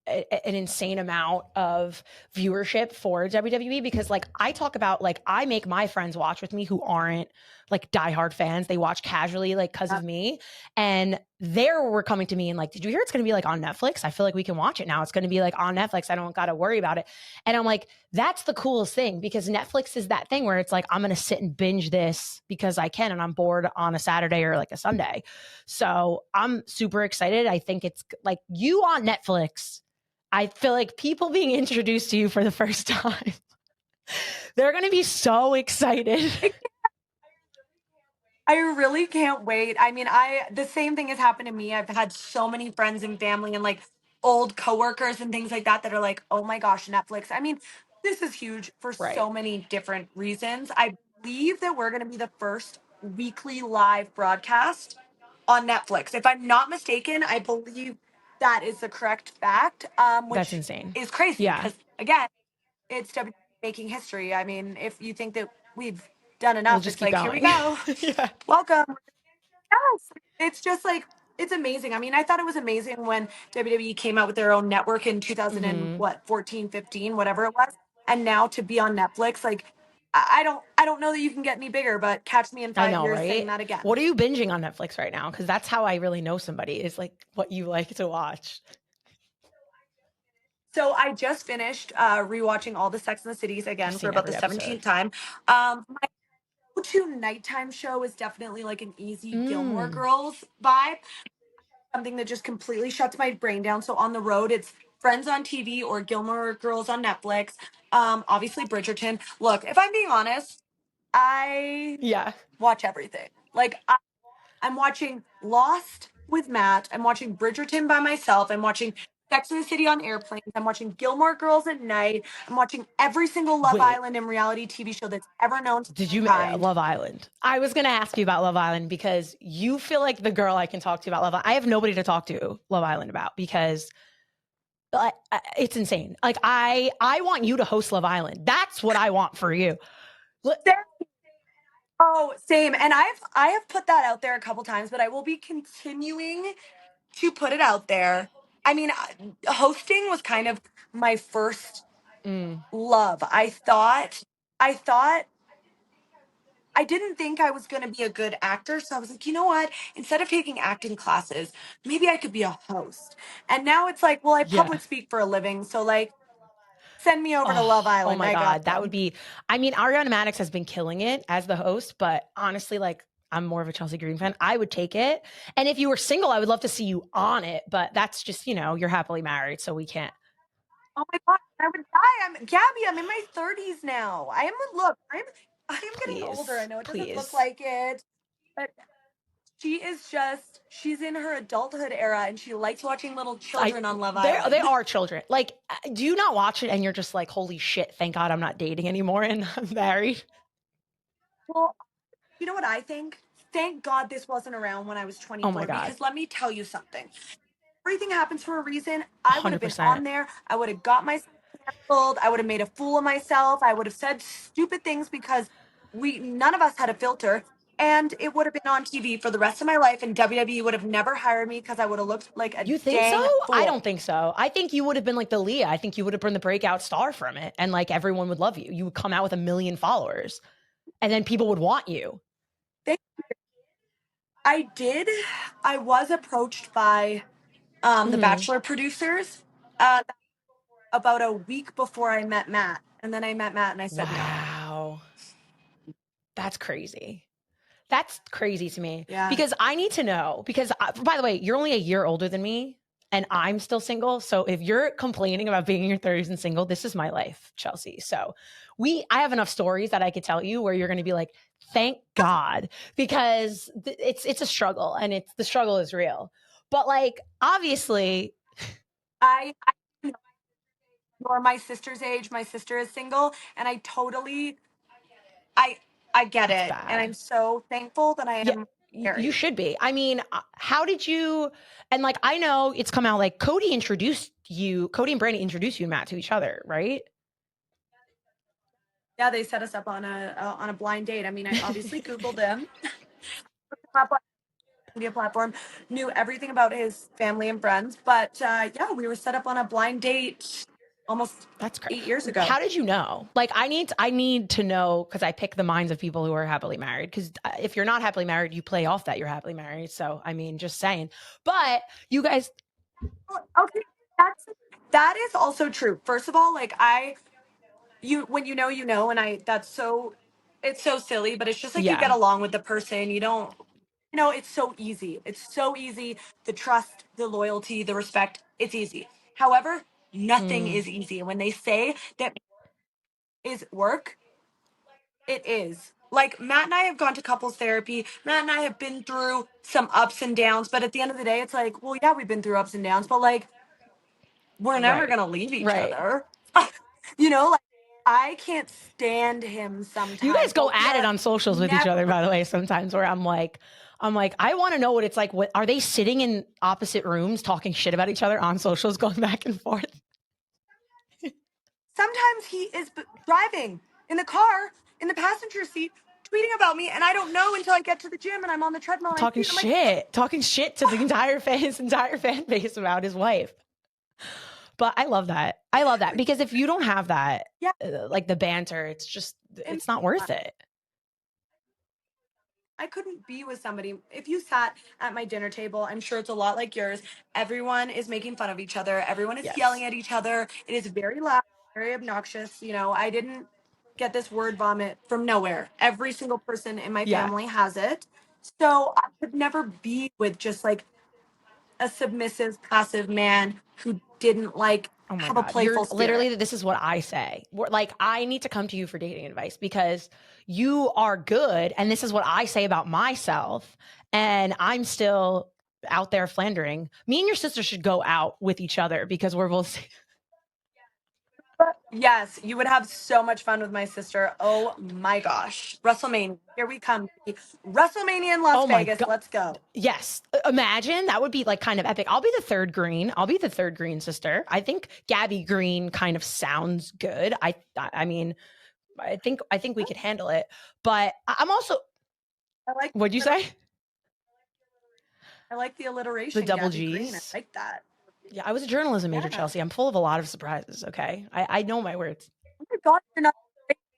an insane amount of viewership for WWE, because like I talk about, like I make my friends watch with me who aren't like diehard fans. They watch casually, like because of me. And they were coming to me and like, did you hear it's going to be like on Netflix? I feel like we can watch it now. It's going to be like on Netflix. I don't got to worry about it. And I'm like, that's the coolest thing, because Netflix is that thing where it's like, I'm going to sit and binge this because I can, and I'm bored on a Saturday or like a Sunday. So I'm super excited. I think it's like you on Netflix. I feel like people being introduced to you for the first time, they're going to be so excited. I really can't wait. I mean, the same thing has happened to me. I've had so many friends and family and like old coworkers and things like that that are like, "Oh my gosh, Netflix." I mean, this is huge for Right. so many different reasons. I believe that we're going to be the first weekly live broadcast on Netflix. If I'm not mistaken, I believe that is the correct fact, That's which insane. is crazy Yeah. because again, it's WWE making history. I mean, if you think that we've done We'll enough, just it's keep like, here we going. go. Yeah. Welcome. Yes. It's just like it's amazing. I mean, I thought it was amazing when WWE came out with their own network in 2000 and Mm-hmm. what, 14, 15, whatever it was. And now to be on Netflix, like I don't know that you can get any bigger, but catch me in I 5 know, years saying right? that again. What are you binging on Netflix right now? Because that's how I really know somebody, is like what you like to watch. So I just finished rewatching all the Sex and the Cities I've again for seen about the every episode. 17th time. My go-to nighttime show is definitely like an easy Gilmore Mm. Girls vibe. Something that just completely shuts my brain down. So on the road, it's Friends on TV or Gilmore Girls on Netflix. Obviously Bridgerton. Look, if I'm being honest, I Yeah. watch everything. Like I'm watching Lost with Matt. I'm watching Bridgerton by myself. I'm watching Sex and the City on airplanes. I'm watching Gilmore Girls at night. I'm watching every single Love Wait, Island and reality TV show that's ever known to did you mankind. Love Island? I was gonna ask you about Love Island because you feel like the girl I can talk to about Love Island. I have nobody to talk to Love Island about because it's insane. Like I want you to host Love Island. That's what I want for you. Oh, same. And I have put that out there a couple times, but I will be continuing to put it out there. I mean, hosting was kind of my first love. I thought I didn't think I was going to be a good actor, so I was like, you know what? Instead of taking acting classes, maybe I could be a host. And now it's like, well, I Yeah. public speak for a living, so like send me over to Love Island. Oh my I God. got That them. would be, I mean, Ariana Madix has been killing it as the host, but honestly, like, I'm more of a Chelsea Green fan. I would take it. And if you were single, I would love to see you on it, but that's just, you're happily married, so we can't. Oh my God, I would die. I'm Gabby. I'm in my 30s now. I am getting older. I know it doesn't look Please. like it, but she's in her adulthood era and she likes watching little children on Love Island. They are children. Like, do you not watch it and you're just like, holy shit, thank God I'm not dating anymore and I'm married? Well, you know what I think? Thank God this wasn't around when I was 24. Oh my God. Because let me tell you something. Everything happens for a reason. I would have been 100%. on there. I would have got myself canceled. I would have made a fool of myself. I would have said stupid things because none of us had a filter. And it would have been on TV for the rest of my life, and WWE would have never hired me because I would have looked like a You think dang so? fool. I don't think so. I think you would have been like the Leah. I think you would have been the breakout star from it, and like everyone would love you. You would come out with 1 million followers, and then people would want you. I did. I was approached by the Bachelor producers about a week before I met Matt, and then I met Matt, and I said no. Wow, that's crazy. That's crazy to me. Yeah. Because I need to know. Because by the way, you're only a year older than me, and I'm still single. So if you're complaining about being in your 30s and single, this is my life, Chelsea. So I have enough stories that I could tell you where you're going to be like, thank God, because it's a struggle, and the struggle is real. But like, obviously, I or my sister's age. My sister is single, and I get it, bad. and I'm so thankful that I am married. You should be. I mean, how did you? And like, I know it's come out like Cody and Brandi introduced you and Matt to each other, right? Yeah, they set us up on a blind date. I mean, I obviously Googled him, looked him up on media platform, knew everything about his family and friends, but yeah, we were set up on a blind date almost That's crazy. 8 years ago. How did you know? Like, I need to know, because I pick the minds of people who are happily married. Because if you're not happily married, you play off that you're happily married. So I mean, just saying. But you guys, okay, that is also true. First of all, like when you know, and it's so silly, but it's just like you Yeah. get along with the person. You don't, it's so easy. It's so easy. The trust, the loyalty, the respect, it's easy. However, nothing is easy. When they say that is work, it is. Like Matt and I have gone to couples therapy. Matt and I have been through some ups and downs, but at the end of the day, it's like, well, yeah, we've been through ups and downs, but like, we're never Right. gonna leave each Right. other. Like I can't stand him sometimes. You guys go but at it on socials with each other, never- by the way, sometimes where I'm like, I want to know what it's like. What are they sitting in opposite rooms talking shit about each other on socials, going back and forth? Sometimes he is driving in the car in the passenger seat tweeting about me, and I don't know until I get to the gym and I'm on the treadmill. Talking shit to the entire fan base about his wife. But I love that. Because if you don't have that, Yeah. like the banter, it's not worth it. I couldn't be with somebody. If you sat at my dinner table, I'm sure it's a lot like yours. Everyone is making fun of each other. Everyone is yelling at each other. It is very loud, very obnoxious. I didn't get this word vomit from nowhere. Every single person in my family has it. So I could never be with just like a submissive, passive man who didn't like Oh my have a God. playful You're spirit. literally, this is what I say. Like, I need to come to you for dating advice because you are good. And this is what I say about myself. And I'm still out there flandering. Me and your sister should go out with each other because we're both. Yes, you would have so much fun with my sister. Oh my gosh. WrestleMania. Here we come. WrestleMania in Las Oh my Vegas. God. Let's go. Yes. Imagine that would be like kind of epic. I'll be the third green. I'll be the third green sister. I think Gabby Green kind of sounds good. I mean, I think we could handle it. But I'm also, I like what'd you say? I like the alliteration. The double Gabby Green. G's. I like that. Yeah, I was a journalism major, Yeah. Chelsea. I'm full of a lot of surprises. Okay, I know my words. Oh my God, you're not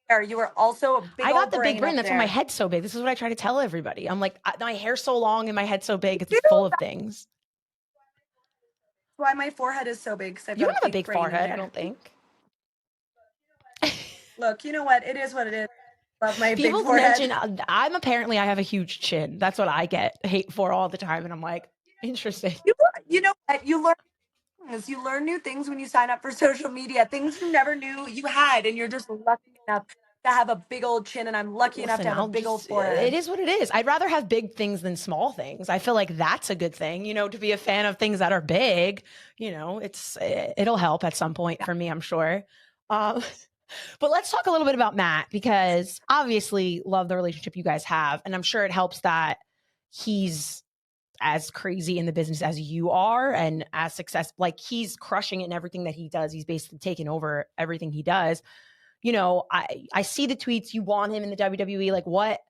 there. You were also a big I got old the big brain. up That's there. why my head's so big. This is what I try to tell everybody. I'm like, my hair's so long and my head's so big. It's full of things. That's why my forehead is so big. I've You got don't have a big brain in forehead, there. I don't think. Look, you know what? It is what it is. Love my People big forehead. mention I have a huge chin. That's what I get hate for all the time, and I'm like, interesting. You know what? You learn new things when you sign up for social media. Things you never knew you had, and you're just lucky enough to have a big old chin, and I'm lucky enough to have a big old forehead. It is what it is. I'd rather have big things than small things. I feel like that's a good thing, to be a fan of things that are big, it'll help at some point for me, I'm sure. But let's talk a little bit about Matt, because obviously love the relationship you guys have. And I'm sure it helps that he's as crazy in the business as you are and as successful. Like, he's crushing it in everything that he does. He's basically taking over everything he does. I see the tweets. You want him in the WWE. Like, what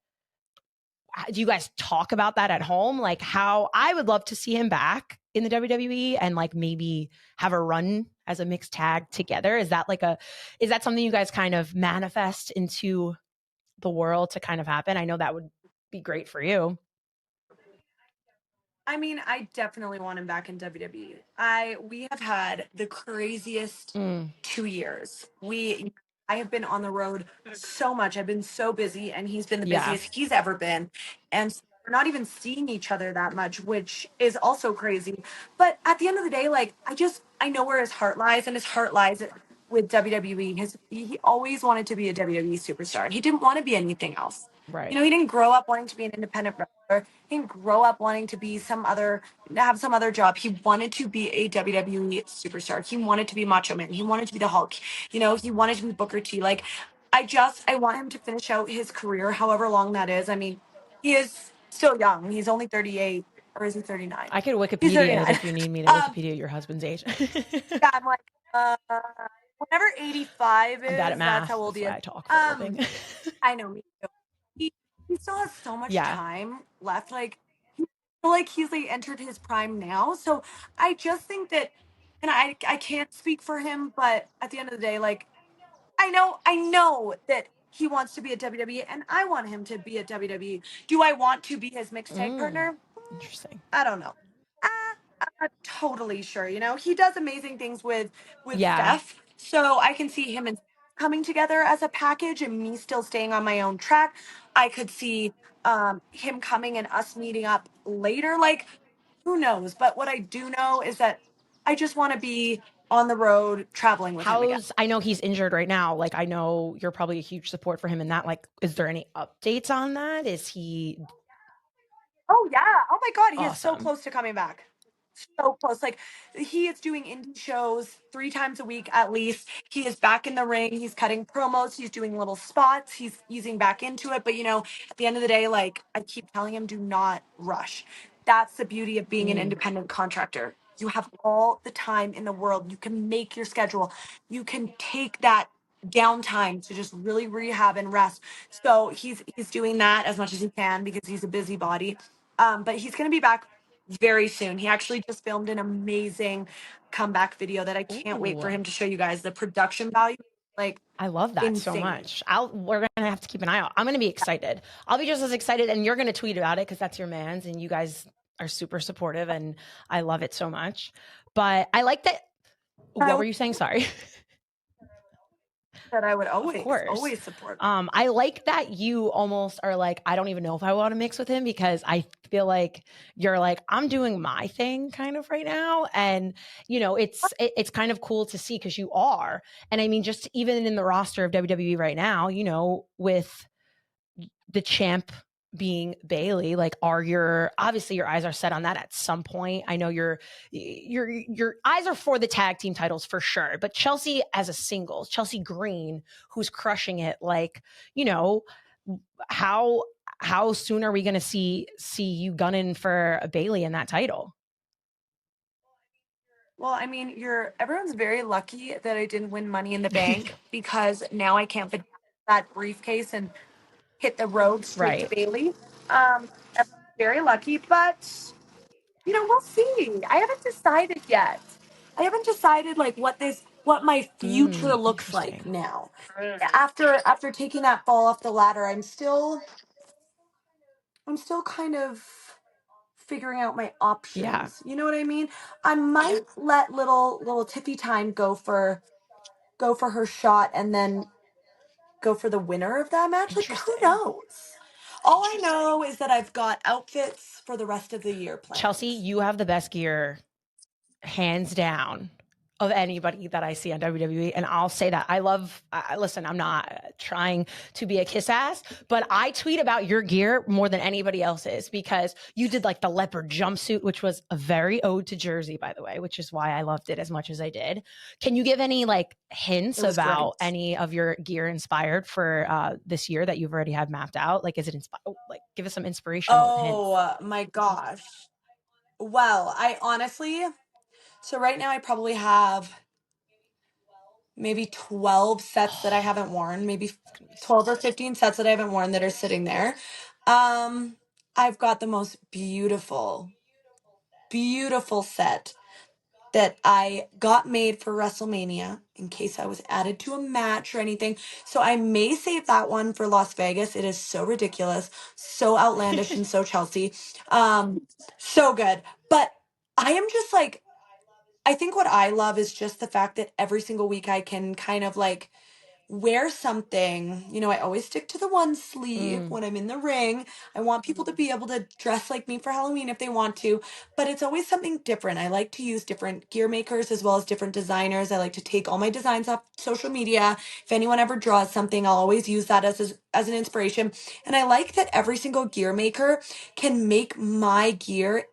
do you guys talk about that at home? Like, how I would love to see him back in the WWE and like maybe have a run as a mixed tag together. Is that something you guys kind of manifest into the world to kind of happen? I know that would be great for you. I mean, I definitely want him back in WWE. We have had the craziest 2 years. I have been on the road so much. I've been so busy, and he's been the busiest he's ever been. And so we're not even seeing each other that much, which is also crazy. But at the end of the day, like, I know where his heart lies, and his heart lies with WWE. He always wanted to be a WWE superstar. He didn't want to be anything else. Right. He didn't grow up wanting to be an independent wrestler. He didn't grow up wanting to be have some other job. He wanted to be a WWE superstar. He wanted to be Macho Man. He wanted to be the Hulk. He wanted to be Booker T. Like, I want him to finish out his career, however long that is. I mean, he is still young. He's only 38, or is he 39? I could Wikipedia it if you need me to Wikipedia your husband's age. Yeah, I'm like, whenever 85 is, I'm bad at math. that's how old he is. I talk for a living. I know, me too. He still has so much Yeah. time left. Like, I feel like he's like entered his prime now. So I just think that, and I can't speak for him, but at the end of the day, like, I know that he wants to be at WWE, and I want him to be at WWE. Do I want to be his mixed tag partner? Interesting. I don't know. I'm not totally sure. He does amazing things with Yeah. Steph, so I can see him and coming together as a package, and me still staying on my own track. I could see him coming and us meeting up later. Like, who knows? But what I do know is that I just want to be on the road traveling with him again. I know he's injured right now. Like, I know you're probably a huge support for him in that. Like, is there any updates on that? Is he? Oh yeah. Oh my God. He is so Awesome. close to coming back. So close. Like, he is doing indie shows 3 times a week at least. He is back in the ring. He's cutting promos. He's doing little spots. He's easing back into it. But at the end of the day, like, I keep telling him, do not rush. That's the beauty of being an independent contractor. You have all the time in the world. You can make your schedule. You can take that downtime to just really rehab and rest. So he's doing that as much as he can because he's a busybody. But he's going to be back very soon. He actually just filmed an amazing comeback video that I can't wait for him to show you guys. The production value, like, I love that so insane. much. We're gonna have to keep an eye out. I'm gonna be excited. I'll be just as excited, and you're gonna tweet about it because that's your man's, and you guys are super supportive, and I love it so much. But I like that. What were you saying? Sorry. that I would Of course. always support. I like that you almost are like, I don't even know if I want to mix with him, because I feel like you're like, I'm doing my thing kind of right now. And, it's kind of cool to see, because you are. And I mean, just even in the roster of WWE right now, with the champ being Bailey, like, obviously your eyes are set on that at some point. I know your eyes are for the tag team titles for sure, but Chelsea as a singles, Chelsea Green, who's crushing it, like, how soon are we going to see you gunning for a Bailey in that title? Well, I mean, everyone's very lucky that I didn't win Money in the Bank, because now I can't put that briefcase and hit the road straight to Right. Bailey. I'm very lucky, but we'll see. I haven't decided yet. I haven't decided like what my future looks like Interesting. now. After taking that fall off the ladder, I'm still kind of figuring out my options. Yeah. You know what I mean? I might let little Tiffy time go for her shot, and then go for the winner of that match. Like, who Interesting. knows? All I know is that I've got outfits for the rest of the year planned. Chelsea, you have the best gear, hands down, of anybody that I see on WWE. And I'll say that listen, I'm not trying to be a kiss ass, but I tweet about your gear more than anybody else's, because you did like the leopard jumpsuit, which was a very ode to Jersey, by the way, which is why I loved it as much as I did. Can you give any like hints about any of your gear inspired for this year that you've already had mapped out? Like, is it inspired? Like, give us some inspirational hints. Oh my gosh. Well, I honestly, so right now I probably have maybe 12 sets that I haven't worn, maybe 12 or 15 sets that I haven't worn that are sitting there. I've got the most beautiful set that I got made for WrestleMania in case I was added to a match or anything. So I may save that one for Las Vegas. It is so ridiculous, so outlandish, and so Chelsea. So good. But I am just like, I think what I love is just the fact that every single week I can kind of like wear something. I always stick to the one sleeve when I'm in the ring. I want people to be able to dress like me for Halloween if they want to, but it's always something different. I like to use different gear makers as well as different designers. I like to take all my designs off social media. If anyone ever draws something, I'll always use that as an inspiration. And I like that every single gear maker can make my gear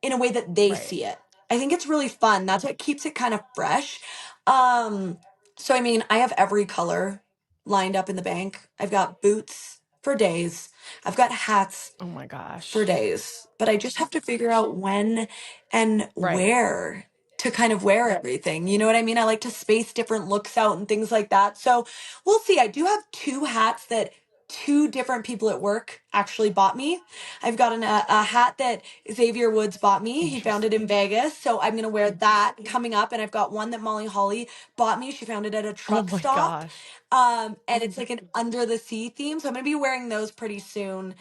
in a way that they see it. I think it's really fun. That's what keeps it kind of fresh. So I mean, I have every color lined up in the bank. I've got boots for days. I've got hats Oh my gosh. for days. But I just have to figure out when and where to kind of wear everything. You know what I mean? I like to space different looks out and things like that. So we'll see. I do have 2 hats that 2 different people at work actually bought me. I've got a hat that Xavier Woods bought me. He found it in Vegas. So I'm going to wear that coming up. And I've got one that Molly Holly bought me. She found it at a truck stop. And it's like an under the sea theme. So I'm going to be wearing those pretty soon.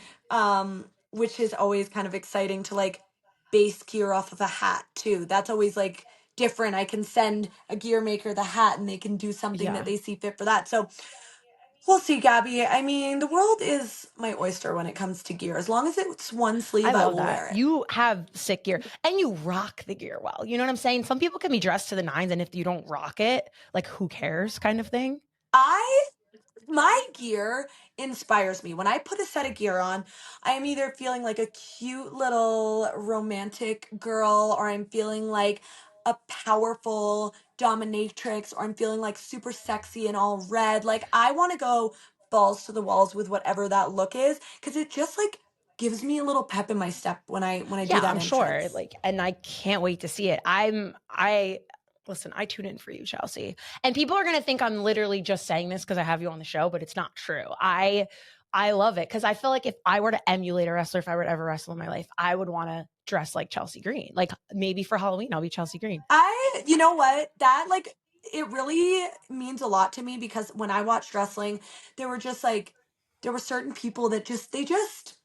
Which is always kind of exciting to like base gear off of a hat too. That's always like different. I can send a gear maker the hat and they can do something that they see fit for that. So we'll see, Gabby. I mean, the world is my oyster when it comes to gear. As long as it's one sleeve, I will wear it. You have sick gear and you rock the gear well. You know what I'm saying? Some people can be dressed to the nines, and if you don't rock it, like, who cares kind of thing. My gear inspires me. When I put a set of gear on, I am either feeling like a cute little romantic girl, or I'm feeling like a powerful dominatrix, or I'm feeling like super sexy and all red. Like, I want to go balls to the walls with whatever that look is, because it just like gives me a little pep in my step when I do that. I'm sure. Like, and I can't wait to see it. Listen, I tune in for you, Chelsea. And people are going to think I'm literally just saying this because I have you on the show, but it's not true. I love it, because I feel like if I were to emulate a wrestler, if I were to ever wrestle in my life, I would want to dress like Chelsea Green. Like, maybe for Halloween, I'll be Chelsea Green. You know what? That, like, it really means a lot to me, because when I watched wrestling, there were certain people that they just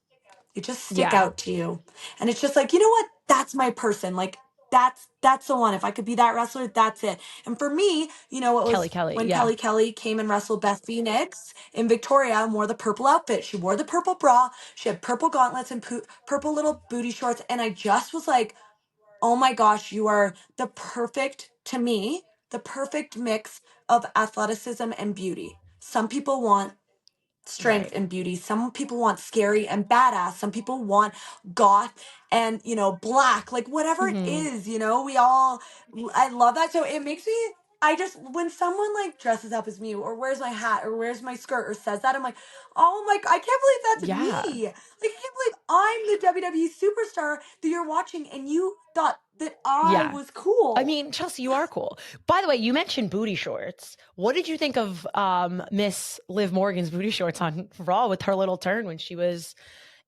stick out to you. And it's just like, you know what? That's my person. Like, that's the one. If I could be that wrestler, that's it. And for me, you know, it was Kelly, when yeah. Kelly came and wrestled Beth Phoenix in Victoria and wore the purple outfit. She wore the purple bra. She had purple gauntlets and purple little booty shorts. And I just was like, oh my gosh, you are the perfect, to me, the perfect mix of athleticism and beauty. Some people want strength Right. and beauty. Some people want scary and badass. Some people want goth and, you know, black, like whatever it Mhm. is, you know, I love that. So it makes me, when someone like dresses up as me or wears my hat or wears my skirt or says that, I'm like, oh my, I can't believe that's Yeah. me. Like, I can't believe I'm the WWE superstar that you're watching and you thought that I Yeah. was cool. I mean, Chelsea, you are cool. By the way, you mentioned booty shorts. What did you think of Miss Liv Morgan's booty shorts on Raw with her little turn when she was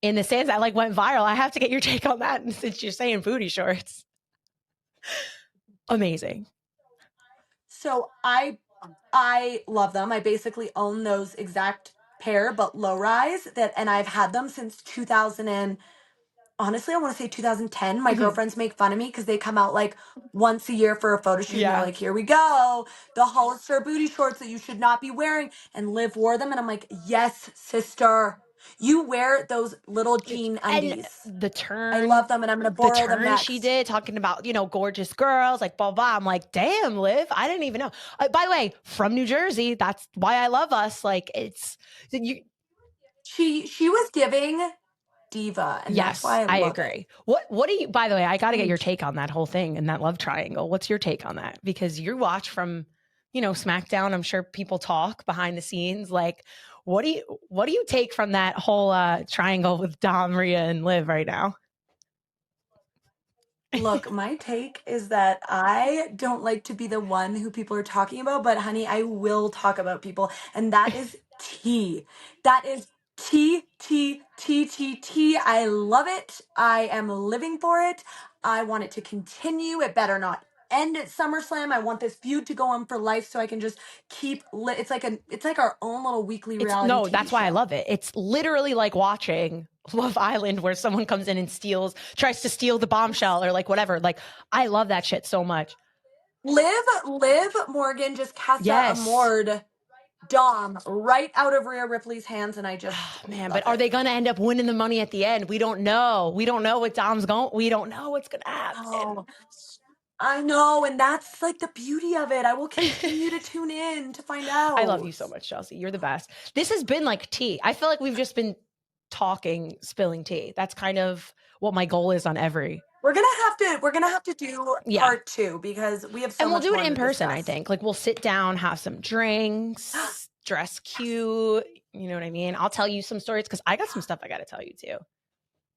in the stands? That like went viral. I have to get your take on that since you're saying booty shorts. Amazing. So I love them. I basically own those exact pair, but low rise and I've had them since 2000 and honestly, I want to say 2010. My girlfriends make fun of me because they come out like once a year for a photo shoot and they're Yeah. like, here we go. The Hollister booty shorts that you should not be wearing. And Liv wore them. And I'm like, yes, sister. You wear those little jean undies. And the turn, I love them and I'm going to borrow them next. she did talking about, you know, gorgeous girls, like blah, blah. I'm like, damn, Liv, I didn't even know. By the way, from New Jersey, that's why I love us. Like She was giving Diva, and that's why I love agree. it. What do you, by the way, I got to get your take on that whole thing and that love triangle. What's your take on that? Because you watch from, you know, Smackdown. I'm sure people talk behind the scenes. Like, what do you take from that whole triangle with Dom, Rhea, and Liv right now? Look, my take is that I don't like to be the one who people are talking about, but honey, I will talk about people. And that is tea. That is tea, tea, tea, tea, tea. I love it. I am living for it. I want it to continue. It better not end at SummerSlam. I want this feud to go on for life so I can just it's like our own little weekly reality TV That's why I show. love it. It's literally like watching Love Island where someone comes in and tries to steal the bombshell or like whatever. Like, I love that shit so much. Liv Morgan just cast a moored Dom right out of Rhea Ripley's hands, and I just but are they going to end up winning the money at the end? We don't know. We don't know what Dom's going. We don't know what's going to happen. Oh, I know, and that's like the beauty of it. I will continue to tune in to find out. I love you so much, Chelsea. You're the best. This has been like tea. I feel like we've just been talking, spilling tea. That's kind of what my goal is on every. We're gonna have to do part 2 because we have so much more to discuss. And we'll do it in person, I think. Like, we'll sit down, have some drinks, dress cute. You know what I mean? I'll tell you some stories because I got some stuff I got to tell you too.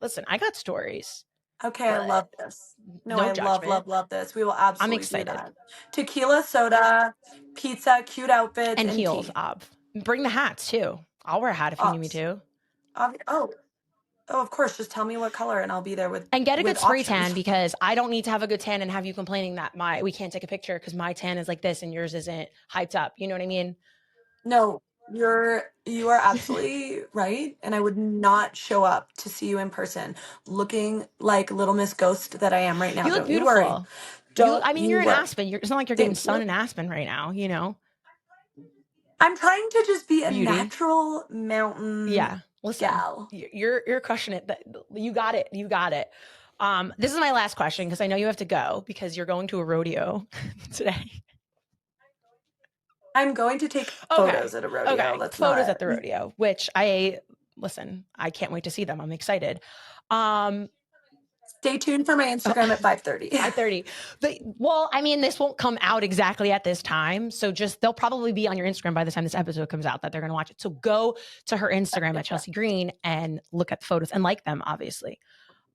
Listen, I got stories. Okay, I love this. No, I judgment. love this. We will absolutely I'm excited. do that. Tequila, soda, pizza, cute outfits, and heels. Tea. Bring the hats too. I'll wear a hat if you need me to. Oh, of course. Just tell me what color and I'll be there with. And get a good spray options. tan because I don't need to have a good tan and have you complaining that we can't take a picture because my tan is like this and yours isn't hyped up. You know what I mean? No, you are absolutely right. And I would not show up to see you in person looking like Little Miss Ghost that I am right now. You look don't beautiful. You worry. You're in Aspen. It's not like you're getting sun in Aspen right now, you know? I'm trying to just be a natural mountain gal. You're crushing it. You got it. You got it. This is my last question because I know you have to go because you're going to a rodeo today. I'm going to take photos at a rodeo. Okay. Photos at the rodeo, which I can't wait to see them. I'm excited. Stay tuned for my Instagram at 5:30. 5:30. Well, I mean, this won't come out exactly at this time. So they'll probably be on your Instagram by the time this episode comes out that they're going to watch it. So go to her Instagram at Chelsea Green and look at the photos and like them, obviously.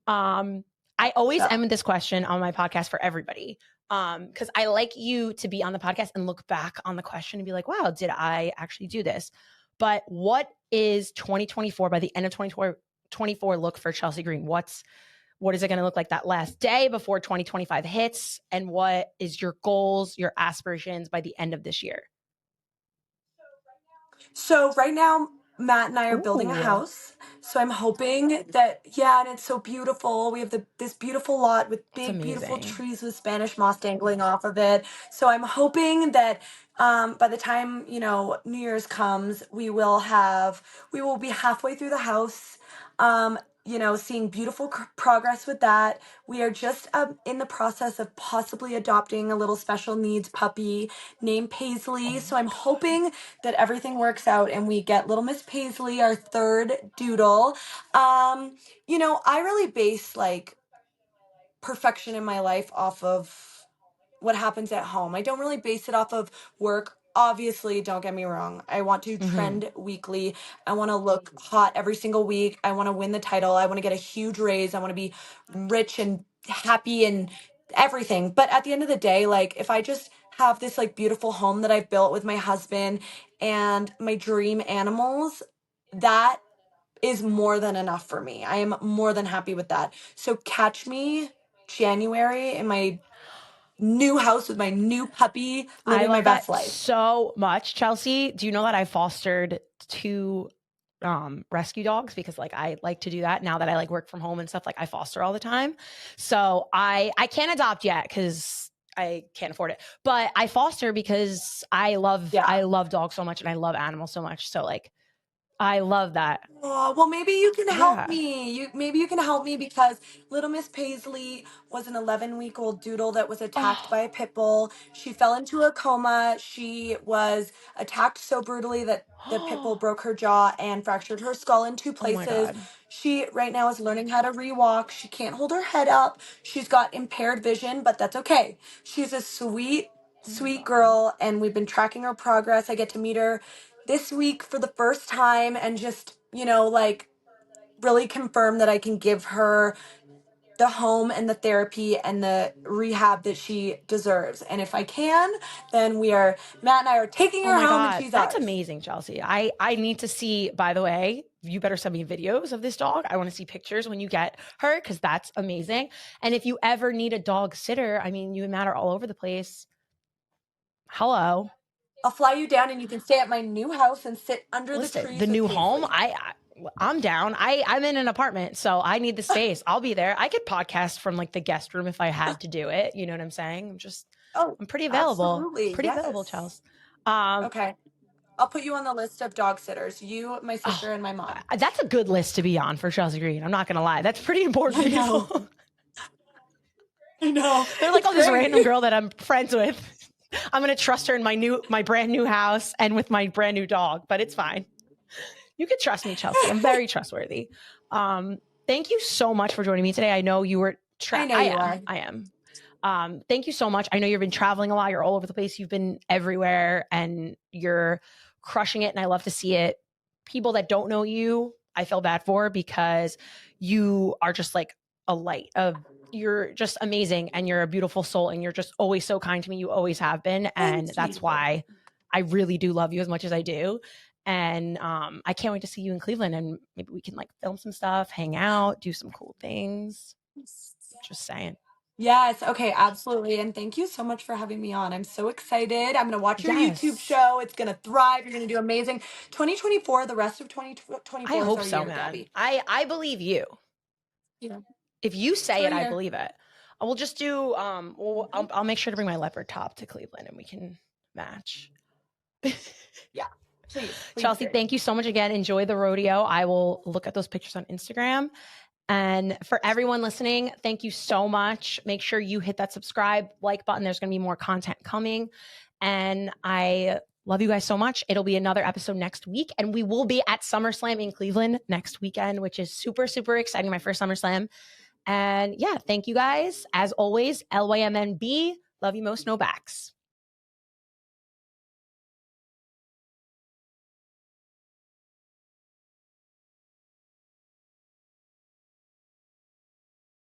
I always end this question on my podcast for everybody. Because I like you to be on the podcast and look back on the question and be like, wow, did I actually do this? But what is 2024 by the end of 2024 look for Chelsea Green? What is it going to look like that last day before 2025 hits? And what is your goals, your aspirations by the end of this year? So right now, Matt and I are building a house. So I'm hoping that, yeah, and it's so beautiful. We have this beautiful lot with It's big, beautiful amazing. trees with Spanish moss dangling off of it. So I'm hoping that by the time, New Year's comes, we will be halfway through the house. Seeing beautiful progress with that. We are just in the process of possibly adopting a little special needs puppy named Paisley. So I'm hoping that everything works out and we get little Miss Paisley, our third doodle. I really base like perfection in my life off of what happens at home. I don't really base it off of work. Obviously, don't get me wrong. I want to trend weekly. I want to look hot every single week. I want to win the title. I want to get a huge raise. I want to be rich and happy and everything. But at the end of the day, like if I just have this like beautiful home that I've built with my husband and my dream animals, that is more than enough for me. I am more than happy with that. So catch me January in my new house with my new puppy, I living my love best that life. so much. Chelsea, do you know that I fostered 2 rescue dogs because like I like to do that now that I like work from home and stuff, like I foster all the time. So I can't adopt yet because I can't afford it, but I foster because I love dogs so much and I love animals so much. So like I love that. Oh, well, maybe you can help Yeah. me. Maybe you can help me because little Miss Paisley was an 11-week-old doodle that was attacked by a pit bull. She fell into a coma. She was attacked so brutally that the pit bull broke her jaw and fractured her skull in 2 Oh my places. God. She right now is learning how to rewalk. She can't hold her head up. She's got impaired vision, but that's okay. She's a sweet, sweet girl, and we've been tracking her progress. I get to meet her this week for the first time and just, like really confirm that I can give her the home and the therapy and the rehab that she deserves. And if I can, then Matt and I are taking Oh her my home and God. she's That's ours. amazing, Chelsea. I need to see, by the way, you better send me videos of this dog. I want to see pictures when you get her because that's amazing. And if you ever need a dog sitter, I mean, you and Matt are all over the place. Hello. I'll fly you down and you can stay at my new house and sit under the Listen, trees the with new home, Paisley. I'm down. I'm in an apartment, so I need the space. I'll be there. I could podcast from like the guest room if I had to do it. You know what I'm saying? I'm pretty available. Absolutely. Pretty Yes. available, Chels. Okay. I'll put you on the list of dog sitters. You, my sister, and my mom. That's a good list to be on for Chelsea Green. I'm not gonna lie. That's pretty important people. I know. They're like, It's oh, this great. random girl that I'm friends with. I'm gonna trust her in my brand new house and with my brand new dog, but it's fine. You can trust me, Chelsea. I'm very trustworthy. Thank you so much for joining me today. I know you were I know you are. I am. Thank you so much. I know you've been traveling a lot. You're all over the place. You've been everywhere and you're crushing it. And I love to see it. People that don't know you, I feel bad for because you are just like a light of, you're just amazing and you're a beautiful soul and you're just always so kind to me. You always have been. And that's why I really do love you as much as I do. And I can't wait to see you in Cleveland and maybe we can like film some stuff, hang out, do some cool things. Just saying. Yes. Okay. Absolutely. And thank you so much for having me on. I'm so excited. I'm going to watch your Yes. YouTube show. It's going to thrive. You're going to do amazing. 2024, the rest of 2024 I is hope our so, year, man. Gabby. I believe you. Yeah. If you say It's it, our I year. believe it. We'll just do I'll make sure to bring my leopard top to Cleveland and we can match. Yeah. Please. Chelsea, do. thank you so much again. Enjoy the rodeo. I will look at those pictures on Instagram. And for everyone listening, thank you so much. Make sure you hit that subscribe, like button. There's going to be more content coming. And I love you guys so much. It'll be another episode next week. And we will be at SummerSlam in Cleveland next weekend, which is super, super exciting. My first SummerSlam. And yeah, thank you guys. As always, LYMNB. Love you most, no backs.